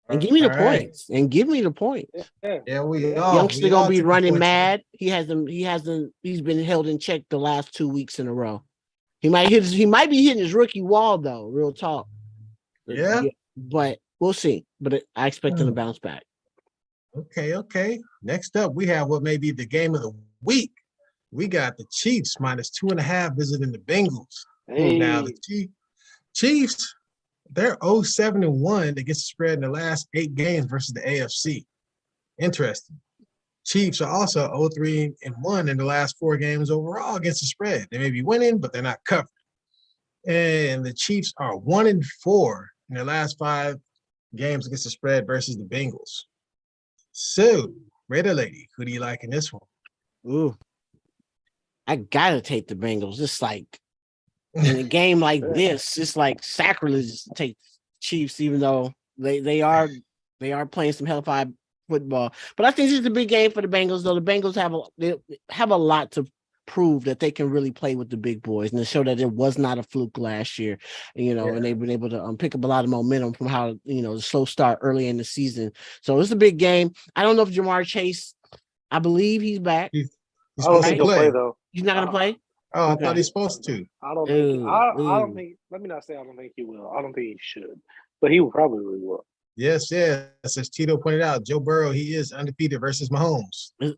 C: And give me the
B: All right.
C: points. And give me the points.
A: Yeah.
B: Yeah, we
C: Youngster gonna be
B: took the
C: running
B: points.
C: mad. He's been held in check the last 2 weeks in a row. He might be hitting his rookie wall though, real talk.
B: Yeah.
C: But we'll see. But I expect him to bounce back.
B: Okay. Next up, we have what may be the game of the week. We got the Chiefs -2.5 visiting the Bengals.
A: Hey.
B: Now the Chiefs, they're 0-7-1 against the spread in the last 8 games versus the AFC. Interesting. Chiefs are also 0-3-1 in the last 4 games overall against the spread. They may be winning, but they're not covered. And the Chiefs are 1-4 in their last 5 games against the spread versus the Bengals. So, Raider Lady, who do you like in this one?
C: Ooh. I gotta take the Bengals. It's like in a game like this, it's like sacrilege to take Chiefs, even though they are playing some hellfire football. But I think this is a big game for the Bengals, though. The Bengals have a lot to prove that they can really play with the big boys and to show that it was not a fluke last year, and they've been able to pick up a lot of momentum from how, the slow start early in the season. So it's a big game. I don't know if Jamar Chase, I believe he's back.
B: He's
A: I don't
B: supposed
A: think
B: to
A: he'll play
B: play.
A: though.
C: He's not going to play?
B: Oh, I
C: Okay.
B: thought he's supposed to.
A: I don't think. I don't
C: Ooh.
A: think. Let me not say I don't think he will. I don't think he should, but he probably will.
B: Yes. As Tito pointed out, Joe Burrow, he is undefeated versus Mahomes.
A: Oh,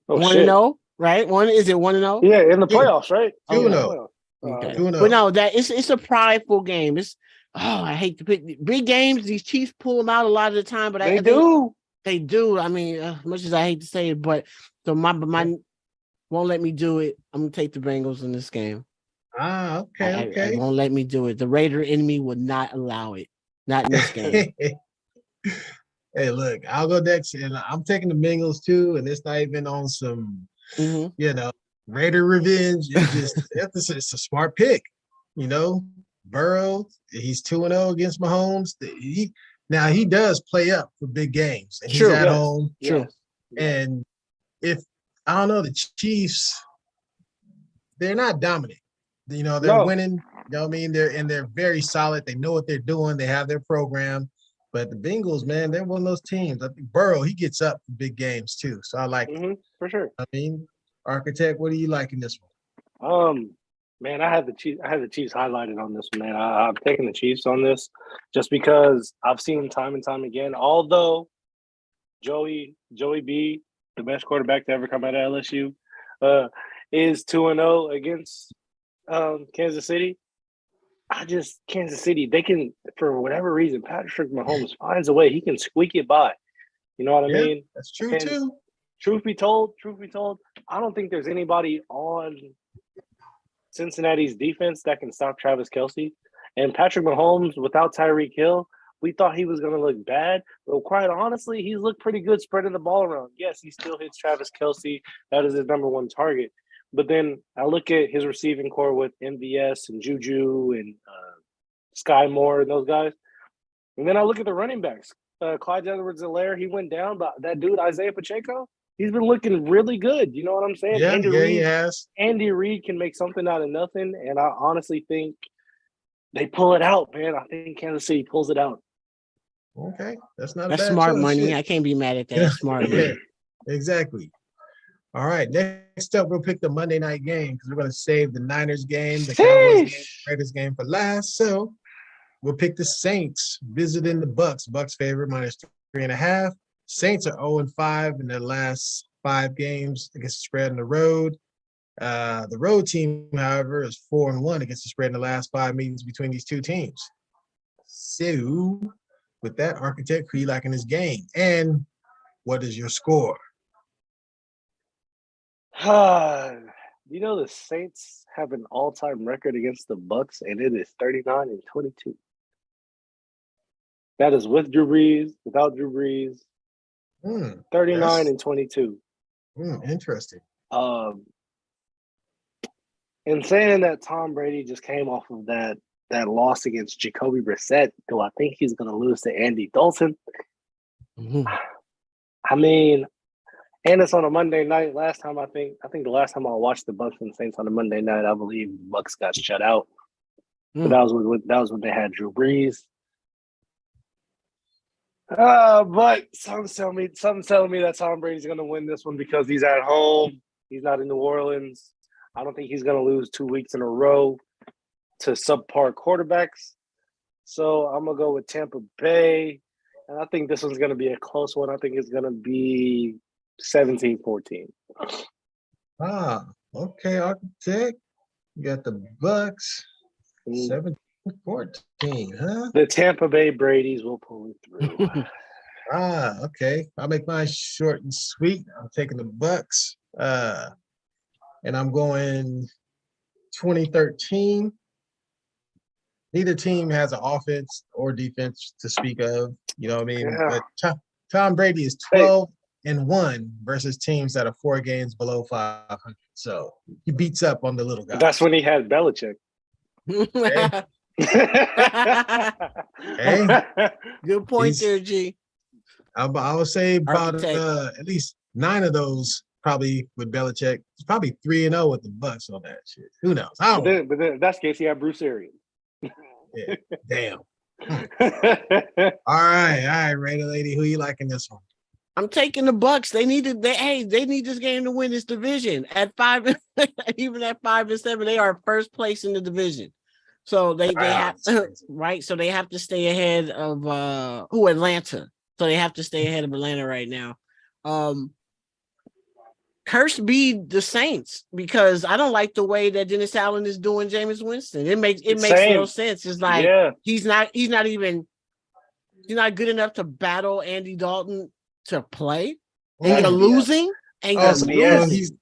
C: 1-0, right? Is it 1-0?
A: Yeah, in the
B: Two.
A: playoffs, right?
B: 2-0.
C: Okay.
B: 2-0.
C: But no, it's a prideful game. I hate to pick big games. These Chiefs pull them out a lot of the time, but
A: They do.
C: They do. I mean, as much as I hate to say it, but so my won't let me do it. I'm gonna take the Bengals in this game.
B: Okay.
C: I won't let me do it. The Raider in me would not allow it. Not in this game.
B: Hey, look, I'll go next, and I'm taking the Bengals too, and it's not even on some,
C: Mhm.
B: Raider revenge. It's a smart pick, Burrow, he's 2-0 against Mahomes. He does play up for big games, and he's
C: True,
B: at
A: yes.
B: home.
C: True.
A: Yes.
B: And if I don't know, the Chiefs, they're not dominant. They're
A: No.
B: winning. You know what I mean? They're very solid. They know what they're doing. They have their program. But the Bengals, man, they're one of those teams. I think Burrow, he gets up for big games too. So I like it.
A: For sure.
B: Architect, what do you like in this one?
A: Man, I had the Chiefs highlighted on this one, man. I'm taking the Chiefs on this just because I've seen time and time again. Although Joey B, the best quarterback to ever come out of LSU, is 2-0 against Kansas City. Kansas City, they can, for whatever reason, Patrick Mahomes finds a way. He can squeak it by. You know what I mean?
B: That's true
A: And
B: too.
A: Truth be told, I don't think there's anybody on Cincinnati's defense that can stop Travis Kelce. And Patrick Mahomes, without Tyreek Hill, we thought he was going to look bad. But quite honestly, he's looked pretty good spreading the ball around. Yes, he still hits Travis Kelce. That is his number one target. But then I look at his receiving core with MVS and Juju and Sky Moore and those guys. And then I look at the running backs. Clyde Edwards-Helaire, he went down. But that dude, Isaiah Pacheco, he's been looking really good. You know what I'm saying?
B: Yeah, he has.
A: Andy Reid can make something out of nothing. And I honestly think they pull it out, man. I think Kansas City pulls it out.
B: Okay. That's not
C: That's
B: a bad
C: smart
B: choice.
C: money.
B: Shit.
C: I can't be mad at that. That's smart money.
B: Exactly. All right. Next up, we'll pick the Monday night game because we're going to save the Niners game, the Cowboys game, the Raiders game for last. So we'll pick the Saints visiting the Bucks. Bucks favorite -3.5. Saints are 0-5 in their last 5 games against the spread on the road. The road team, however, is 4-1 against the spread in the last 5 meetings between these two teams. So, with that, Architect, who you like in this game? And what is your score?
A: The Saints have an all-time record against the Bucks, and it is 39-22. That is with Drew Brees, without Drew Brees. 39-22.
B: Interesting.
A: And saying that Tom Brady just came off of that loss against Jacoby Brissett, do I think he's going to lose to Andy Dalton?
C: Mhm.
A: I mean, and it's on a Monday night. I think the last time I watched the Bucks and Saints on a Monday night, I believe the Bucks got shut out. But that was when they had Drew Brees. But something's telling me that Tom Brady's going to win this one because he's at home. He's not in New Orleans. I don't think he's going to lose 2 weeks in a row to subpar quarterbacks. So I'm going to go with Tampa Bay. And I think this one's going to be a close one. I think it's going to be 17-14.
B: Okay, Architect. You got the Bucks. 17-14, huh?
A: The Tampa Bay Brady's will pull it through.
B: Okay. I'll make mine short and sweet. I'm taking the Bucks. And I'm going 2013. Neither team has an offense or defense to speak of. You know what I mean?
A: Yeah.
B: But Tom Brady is 12-1 versus teams that are 4 games below 500. So he beats up on the little guys.
A: That's when he had Belichick.
B: Hey,
C: Good point there, G.
B: I would say about
C: Architect.
B: at least 9 of those probably with Belichick. He's probably 3-0 with the Bucks on that shit. Who knows? I don't know.
A: But then in that case, he had Bruce Arians.
B: Yeah. Damn. All right, Raider Lady. Who you liking this one?
C: I'm taking the Bucks. They need this game to win this division. At 5, even at 5-7, they are first place in the division. So they have right. So they have to stay ahead of Atlanta. So they have to stay ahead of Atlanta right now. Curse be the Saints, because I don't like the way that Dennis Allen is doing Jameis Winston. It makes no sense. It's like he's not good enough to battle Andy Dalton to play. And you're losing. And you're losing.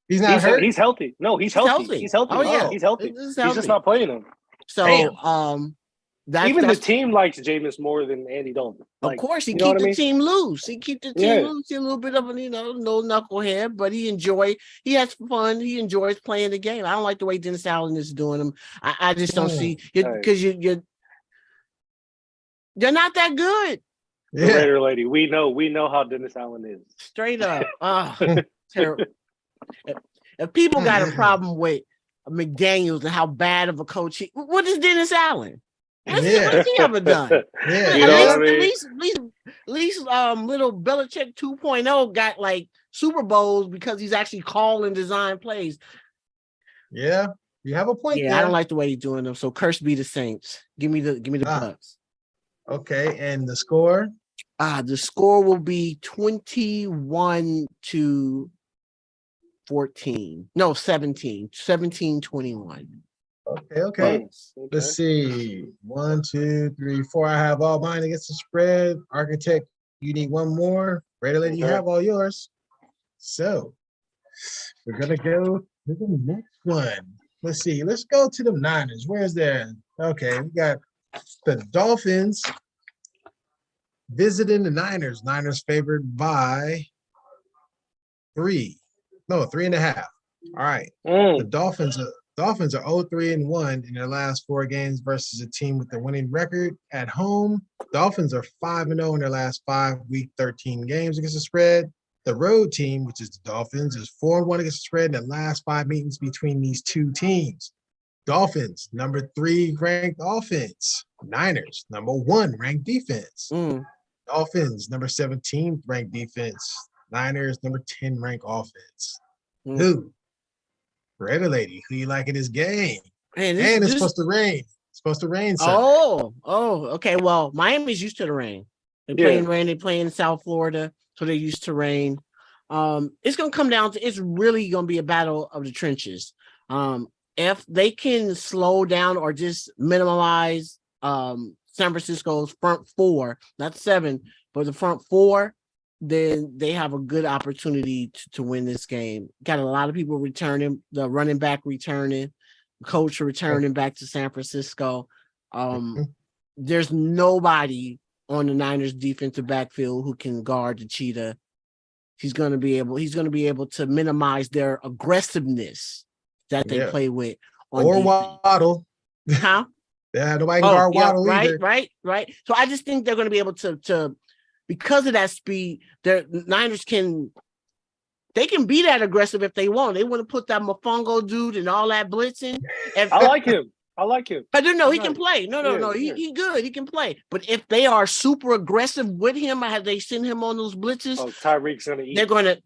B: He's not hurt.
A: He's healthy. No, he's healthy. He's healthy.
C: Oh yeah,
A: he's healthy. He's just not playing him.
C: So
A: even the team likes Jameis more than Andy Dalton.
C: Of course, he keeps the team loose. He keeps the team loose. He's a little bit of a no knucklehead, but he has fun. He enjoys playing the game. I don't like the way Dennis Allen is doing him. I just don't see because you're not that good.
A: The Raider Lady, we know how Dennis Allen is.
C: Straight up. Terrible. If people got a problem with McDaniels and how bad of a coach what is Dennis Allen? What has he ever done?
B: Yeah.
C: At least little Belichick 2.0 got like Super Bowls because he's actually calling design plays.
B: Yeah, you have a point.
C: Yeah,
B: there.
C: I don't like the way he's doing them. So curse be the Saints. Give me the Bucks.
B: Okay, and the score?
C: The score will be 21-14. No, 17-21.
B: Okay. Let's see. 1, 2, 3, 4. I have all mine against the spread. Architect, you need one more. Raider Lady, you have all yours. So we're gonna go to the next one. Let's see. Let's go to the Niners. Where's that? Okay, we got the Dolphins visiting the Niners. Niners favored by 3.5. All right. The Dolphins are 0-3-1 in their last 4 games versus a team with a winning record at home. Dolphins are 5-0 in their last 5 week 13 games against the spread. The road team, which is the Dolphins, is 4-1 against the spread in the last 5 meetings between these two teams. Dolphins, number 3 ranked offense. Niners, number 1 ranked defense. Dolphins, number 17 ranked defense. Niners, number 10 ranked offense. Who? Raider Lady, who you like in this game?
C: Man,
B: it's supposed to rain. It's supposed to rain.
C: Oh, okay. Well, Miami's used to the rain. They play in rain. They play in South Florida, so they're used to rain. It's gonna come down to. It's really gonna be a battle of the trenches. If they can slow down or just minimize San Francisco's front 4, not 7, but the front 4, then they have a good opportunity to win this game. Got a lot of people returning, the running back returning, coach returning back to San Francisco. There's nobody on the Niners defensive backfield who can guard the cheetah. He's going to be able to minimize their aggressiveness that they play with.
B: Or defense. Waddle.
C: Huh?
B: Yeah, nobody can guard Waddle either.
C: Right. So I just think they're going to be able to because of that speed, the Niners can be that aggressive if they want. They want to put that Mofongo dude and all that blitzing.
A: I like him. I like him.
C: I don't know. He
A: Nice.
C: can play. No.
A: Yeah.
C: He good. He can play. But if they are super aggressive with him, have they send him on those blitzes?
A: Oh, Tyreek's gonna eat.
C: They're gonna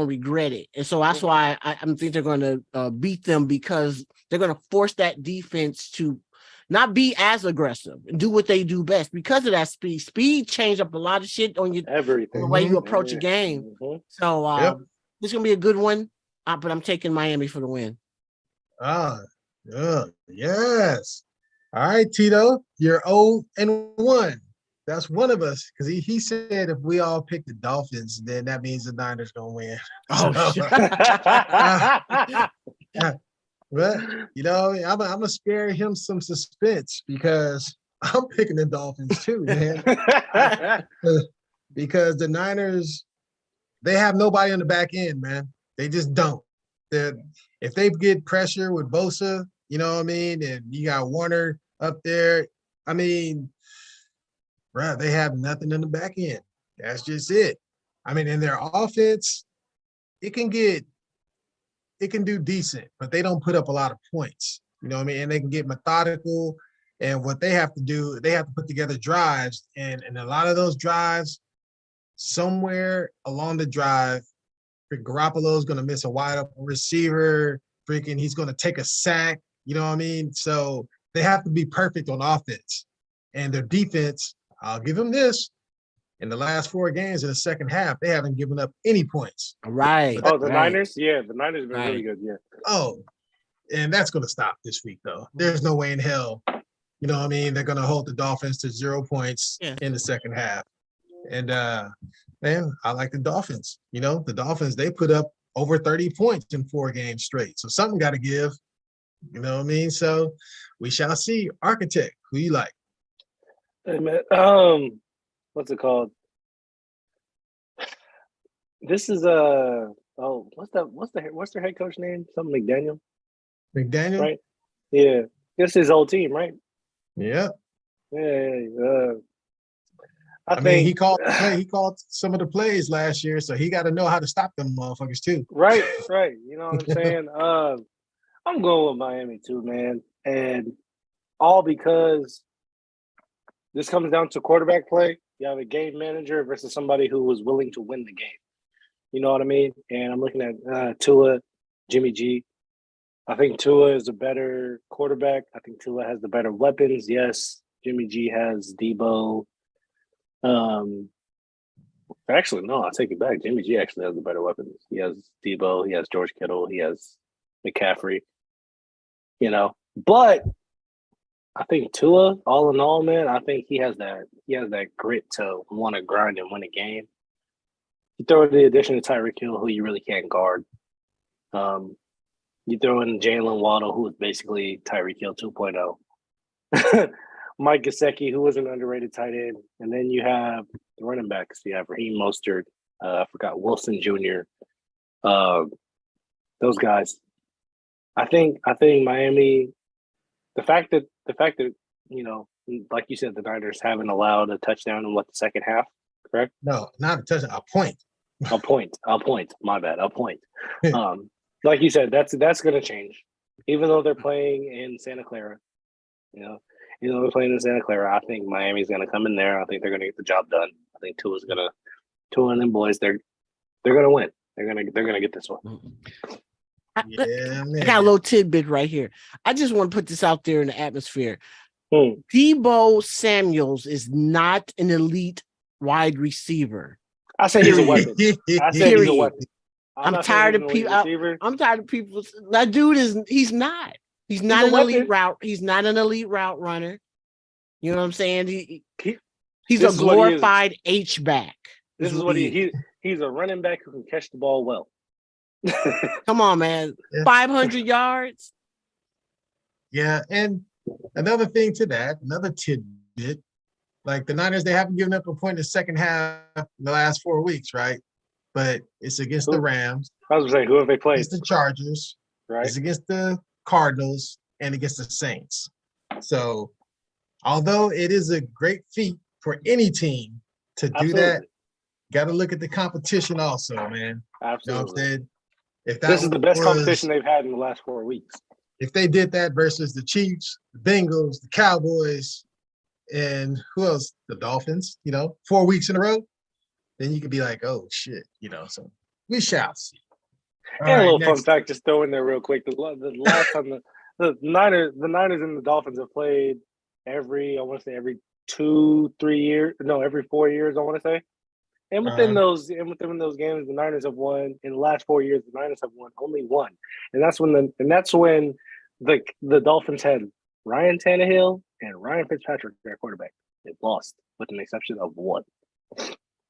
C: regret it. And so that's why I think they're gonna beat them, because they're gonna force that defense to not be as aggressive and do what they do best because of that speed. Speed changed up a lot of shit on you,
A: Everything.
C: the way you approach a game.
A: Mhm.
C: So
B: Yep.
C: this is gonna be a good one. But I'm taking Miami for the win.
B: Yes. All right, Tito, you're 0-1. That's one of us, because he said if we all pick the Dolphins, then that means the Niners gonna win.
C: Oh,
B: So, but I'm gonna spare him some suspense because I'm picking the Dolphins too, man. Because the Niners, they have nobody on the back end, man. They just don't. If they get pressure with Bosa, you know what I mean, and you got Warner up there, I mean, bruh, they have nothing in the back end. That's just it. I mean, in their offense, it can do decent, but they don't put up a lot of points. You know what I mean? And they can get methodical. And what they have to do, they have to put together drives. And a lot of those drives, somewhere along the drive, Garoppolo's going to miss a wide open receiver. He's going to take a sack. You know what I mean? So they have to be perfect on offense. And their defense, I'll give them this. In the last 4 games in the second half, they haven't given up any points.
C: Right.
A: Oh, the Niners? Yeah, the Niners have been really good. Yeah.
B: Oh, and that's going to stop this week, though. There's no way in hell, you know what I mean? They're going to hold the Dolphins to 0 points in the second half. And, man, I like the Dolphins. You know, the Dolphins, they put up over 30 points in 4 games straight. So something got to give. You know what I mean? So we shall see. Architect, who you like?
A: Hey, man, what's it called? This is what's their head coach name? Something McDaniel.
B: McDaniel?
A: Right? Yeah. This is his old team, right?
B: Yeah.
A: Yeah.
B: I mean, he called some of the plays last year, so he got to know how to stop them motherfuckers too.
A: Right. You know what I'm saying? I'm going with Miami too, man. And all because this comes down to quarterback play. You have a game manager versus somebody who was willing to win the game. You know what I mean? And I'm looking at Tua, Jimmy G. I think Tua is a better quarterback. I think Tua has the better weapons. Yes, Jimmy G has Debo. Actually, no, I'll take it back. Jimmy G actually has the better weapons. He has Debo, he has George Kittle, he has McCaffrey. You know, but I think Tua, all in all, man, I think he has that grit to want to grind and win a game. You throw in the addition of Tyreek Hill, who you really can't guard. You throw in Jalen Waddle, who is basically Tyreek Hill 2.0. Mike Gesicki, who was an underrated tight end. And then you have the running backs. You have Raheem Mostert. I forgot Wilson Jr. Those guys. I think Miami, the fact that, you know, like you said, the Niners haven't allowed a touchdown in the second half, correct?
B: No, not a touchdown, a point.
A: A point. My bad. A point. Like you said, that's going to change. Even though they're playing in Santa Clara, you know, even though they're playing in Santa Clara, I think Miami's going to come in there. I think they're going to get the job done. I think Tua and them boys, they're going to win. They're going to get this one.
C: I got a little tidbit right here. I just want to put this out there in the atmosphere. Debo Samuels is not an elite wide receiver.
A: I say he's a weapon. He's a weapon.
C: I'm tired of people. I'm tired of people. That dude he's not. He's not an elite route. He's not an elite route runner. You know what I'm saying? He's a glorified H-back.
A: This is what he's a running back who can catch the ball well.
C: Come on, man. 500 yards.
B: Yeah, and another thing to that, another tidbit, like the Niners, they haven't given up a point in the second half in the last 4 weeks, right? But it's against the Rams.
A: I was saying, who have they played?
B: It's the Chargers.
A: Right.
B: It's against the Cardinals and against the Saints. So, although it is a great feat for any team to do that, got to look at the competition also, man.
A: Absolutely.
B: You know what I'm saying?
A: This is the best competition they've had in the last 4 weeks.
B: if they did that versus the Chiefs, the Bengals, the Cowboys, and who else? The Dolphins, 4 weeks in a row, then you could be like, oh shit, so we shall see. All
A: And a
B: right,
A: little fun
B: next.
A: fact, just throw in there real quick. The last time the Niners and the Dolphins have played every 2-3 years. No, every 4 years, I want to say. And within those games, the Niners have won. In the last 4 years, the Niners have won only one, and that's when the Dolphins had Ryan Tannehill and Ryan Fitzpatrick, their quarterback. They lost, with an exception of one.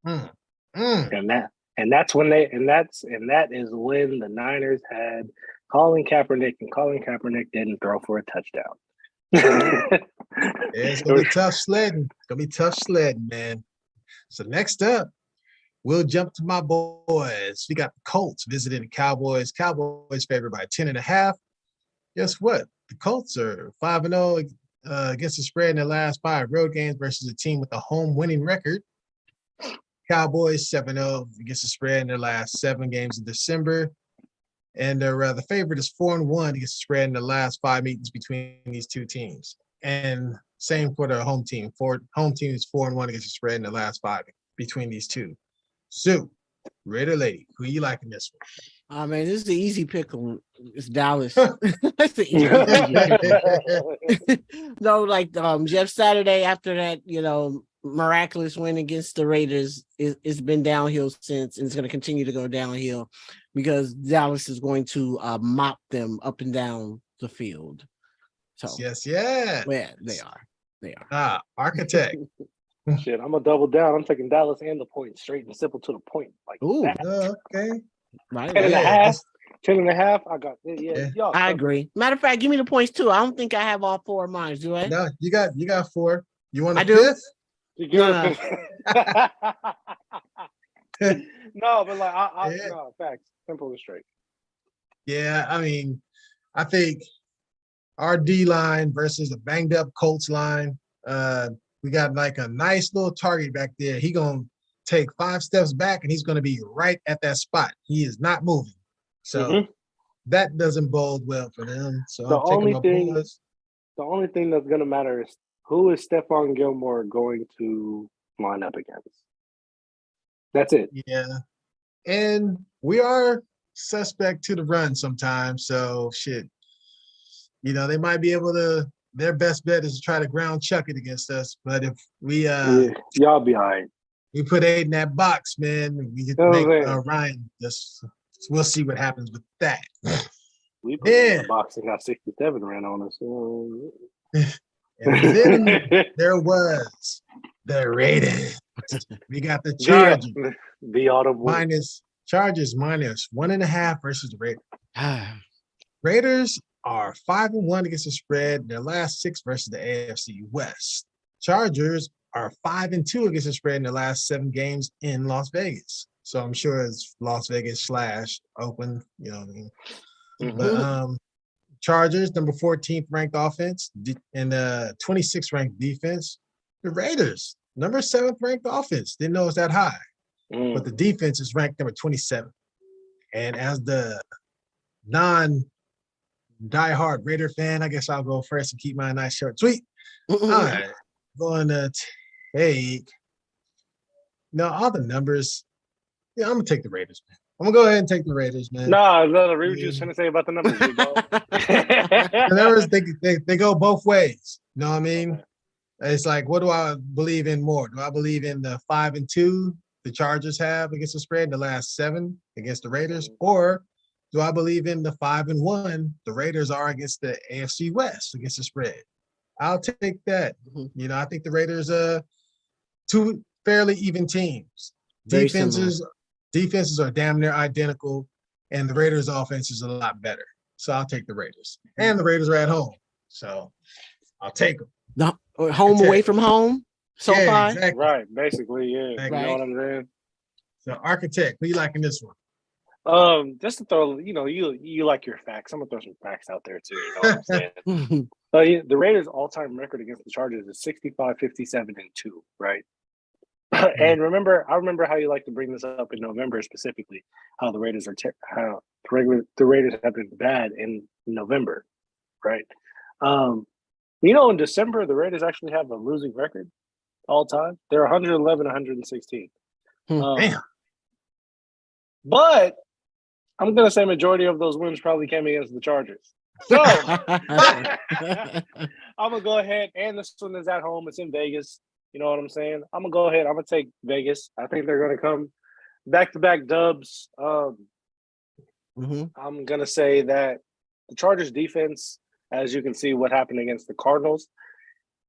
B: Mm.
A: And that is when the Niners had Colin Kaepernick, and Colin Kaepernick didn't throw for a touchdown.
B: Yeah, it's gonna be tough sledding. It's gonna be tough sledding, man. So next up, we'll jump to my boys. We got the Colts visiting the Cowboys. Cowboys favored by 10.5. Guess what? The Colts are 5-0 against the spread in their last 5 road games versus a team with a home winning record. Cowboys 7-0 against the spread in their last 7 games in December. And the favorite is 4-1 against the spread in the last 5 meetings between these two teams. And same for their home team. Home team is 4-1 against the spread in the last 5 between these two. So, Raider Lady, who you liking this one?
C: Oh man, this is the easy pick. It's Dallas. That's the easy pick. No, like Jeff Saturday after that, miraculous win against the Raiders, it's been downhill since, and it's going to continue to go downhill because Dallas is going to mop them up and down the field. So
B: Yes.
C: yeah, they are.
B: Architect.
A: Shit, I'm gonna double down. I'm taking Dallas and the point, straight and simple to the point. Like
C: Ooh.
A: that.
B: Okay.
C: Right.
A: 10.5. I got it.
B: Yeah.
A: Y'all
C: I agree. Matter of fact, give me the points too. I don't think I have all 4 of mine. Do I?
B: No, you got 4. You want a
C: I do.
B: fifth?
A: No, but like
B: Yeah.
A: no, facts. Simple and straight.
B: Yeah, I mean, I think our D line versus a banged up Colts line. We got like a nice little target back there. He gonna take 5 steps back and he's gonna be right at that spot. He is not moving. So that doesn't bode well for them. So
A: The
B: I'm taking my
A: only
B: boys.
A: The only thing that's gonna matter is who is Stephon Gilmore going to line up against. That's it.
B: Yeah. And we are suspect to the run sometimes. So shit. They might be able to. Their best bet is to try to ground chuck it against us. But if we
A: Y'all be all right.
B: we put 8 in that box, man, we can make Ryan just. We'll see what happens with that.
A: We put in the box and got 67 ran on us.
B: And then there was the Raiders. We got the Chargers.
A: The audible.
B: Chargers minus 1.5 versus the Raiders. Raiders are 5-1 against the spread. Their last 6 versus the AFC West. Chargers are 5-2 against the spread in their last 7 games in Las Vegas. So I'm sure it's Las Vegas / Oakland. You know what I mean? But Chargers, number 14th ranked offense and 26th ranked defense. The Raiders, number 7th ranked offense. Didn't know it's that high. But the defense is ranked number 27. And as the diehard Raider fan, I guess I'll go first and keep mine nice, short, sweet. All right, going to take all the numbers. Yeah, I'm gonna take the Raiders, man. I'm gonna go ahead and take the Raiders, man.
A: No, read what you was trying to say about the numbers.
B: The numbers they go both ways. You know what I mean? It's like, what do I believe in more? Do I believe in the 5-2 the Chargers have against the spread in the last 7 against the Raiders, or do I believe in the 5-1 the Raiders are against the AFC West against the spread? I'll take that. I think the Raiders are 2 fairly even teams. Defenses are damn near identical, and the Raiders' offense is a lot better. So I'll take the Raiders. And the Raiders are at home, so I'll take them.
C: Home away from home? So far?
B: Exactly.
A: Right, basically, yeah.
B: Exactly.
A: You know what I'm saying?
B: So, Architect, who you liking this one?
A: Just to throw, you like your facts. I'm gonna throw some facts out there too. You know what I'm saying? The Raiders' all-time record against the Chargers is 65, 57, and 2. Right. And I remember how you like to bring this up in November specifically. How the Raiders are the Raiders have been bad in November. right? In December, the Raiders actually have a losing record all time. They're 111, 116.
B: Damn.
A: But I'm going to say majority of those wins probably came against the Chargers. So I'm going to go ahead, and this one is at home. It's in Vegas. You know what I'm saying? I'm going to go ahead. I'm going to take Vegas. I think they're going to come back-to-back dubs.
C: Mhm.
A: I'm going to say that the Chargers defense, as you can see what happened against the Cardinals,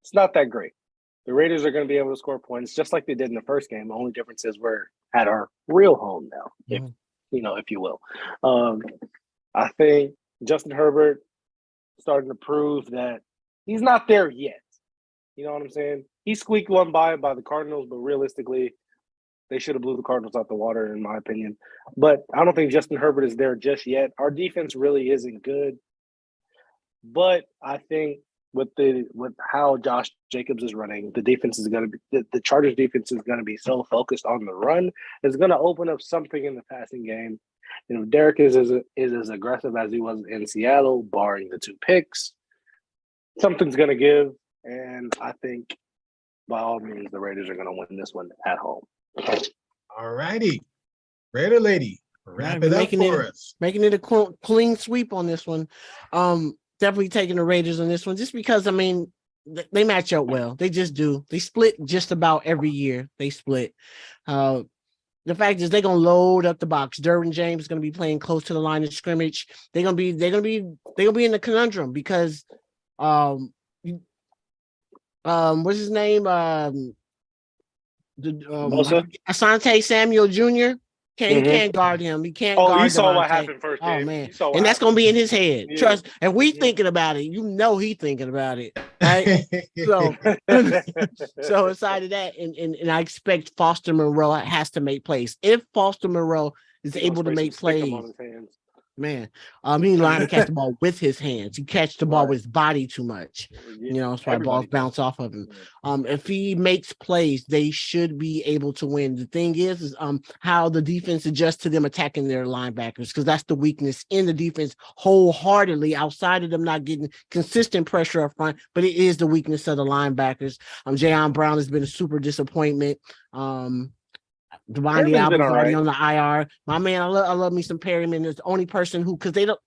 A: it's not that great. The Raiders are going to be able to score points just like they did in the first game. The only difference is we're at our real home now, if you will. I think Justin Herbert starting to prove that he's not there yet. You know what I'm saying? He squeaked one by the Cardinals, but realistically, they should have blew the Cardinals out the water, in my opinion. But I don't think Justin Herbert is there just yet. Our defense really isn't good. But I think with how Josh Jacobs is running, the defense is going to be the Chargers defense is going to be so focused on the run. It's going to open up something in the passing game. Derek is as aggressive as he was in Seattle, barring the 2 picks. Something's going to give, and I think by all means the Raiders are going to win this one at home.
B: All righty. Raider lady, wrap it up for us.
C: Making it a clean sweep on this one. Definitely taking the Raiders on this one, just because, they match up well. They just do. They split just about every year. They split. The fact is they're gonna load up the box. Derwin James is gonna be playing close to the line of scrimmage. They're gonna be in a conundrum because what's his name? Asante Samuel Jr. He can't guard him. He can't guard
A: you saw
C: Devontae.
A: what happened first game.
C: Oh, man. And that's going to be in his head. Yeah. Trust. And we thinking about it. He thinking about it. Right? So aside of that, and I expect Foster Moreau has to make plays. If Foster Moreau is able to make plays, man, he learned to catch the ball with his hands. He catch the ball with his body too much. That's why balls bounce off of him. If he makes plays, they should be able to win. The thing is how the defense adjusts to them attacking their linebackers, because that's the weakness in the defense wholeheartedly, outside of them not getting consistent pressure up front, but it is the weakness of the linebackers. Jayon Brown has been a super disappointment. Devontae Albert's already on the IR. My man, I love me some Perryman. Is the only person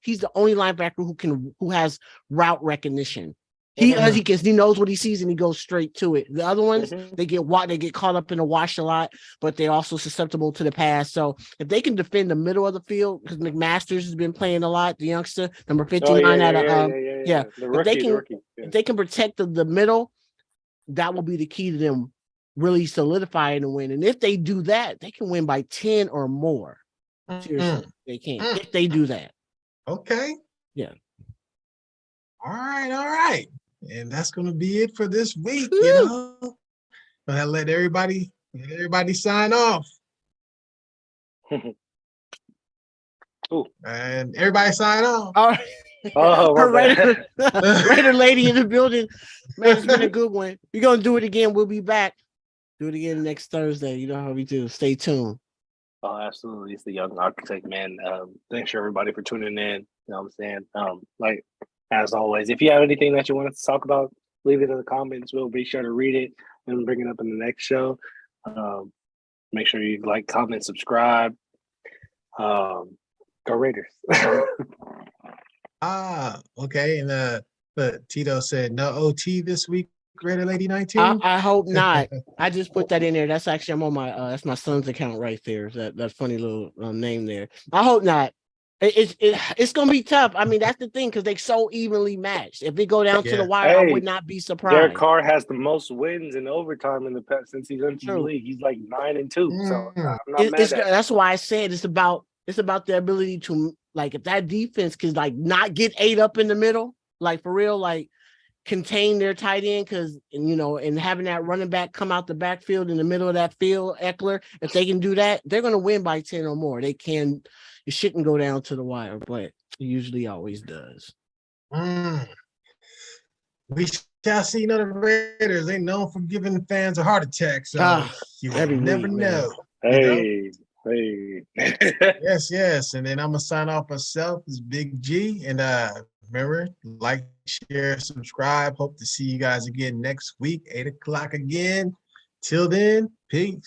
C: he's the only linebacker who has route recognition. He knows what he sees and he goes straight to it. The other ones, they get caught up in the wash a lot, but they're also susceptible to the pass. So if they can defend the middle of the field, because McMasters has been playing a lot, the youngster, number 59 if they can protect the middle, that will be the key to them really solidifying the win. And if they do that, they can win by 10 or more. Seriously, they can. If they do that.
B: Okay.
C: Yeah.
B: All right. And that's going to be it for this week. I'll let everybody sign off. And everybody sign off.
C: All right. Raider lady in the building. Man, it's been a good one. We're going to do it again. We'll be back. Do it again next Thursday. You know how we do. Stay tuned.
A: Oh, absolutely. It's the Young Architect, man. Thanks for everybody for tuning in. You know what I'm saying? As always, if you have anything that you want us to talk about, leave it in the comments. We'll be sure to read it and bring it up in the next show. Make sure you like, comment, subscribe. Go Raiders.
B: Okay. And but Tito said no OT this week. Raider Lady 19.
C: I hope not. I just put that in there. That's actually I'm on my that's my son's account right there. That funny little name there. I hope not. It's gonna be tough. That's the thing, because they so evenly matched. If it go down to the wire, I would not be surprised.
A: Derek Carr has the most wins in overtime in the past since he's into the league. He's like 9-2. So I'm not mad at
C: that's why I said it's about the ability to, if that defense could not get 8 up in the middle, for real, contain their tight end, because and having that running back come out the backfield in the middle of that field, Eckler, if they can do that, they're going to win by 10 or more. They can. It shouldn't go down to the wire, but it usually always does.
B: We shall see. The Raiders, they known for giving fans a heart attack, so you never know.
A: Hey.
B: Yes. And then I'm gonna sign off myself as Big G, and Remember, like, share, subscribe. Hope to see you guys again next week, 8 o'clock again. Till then, peace.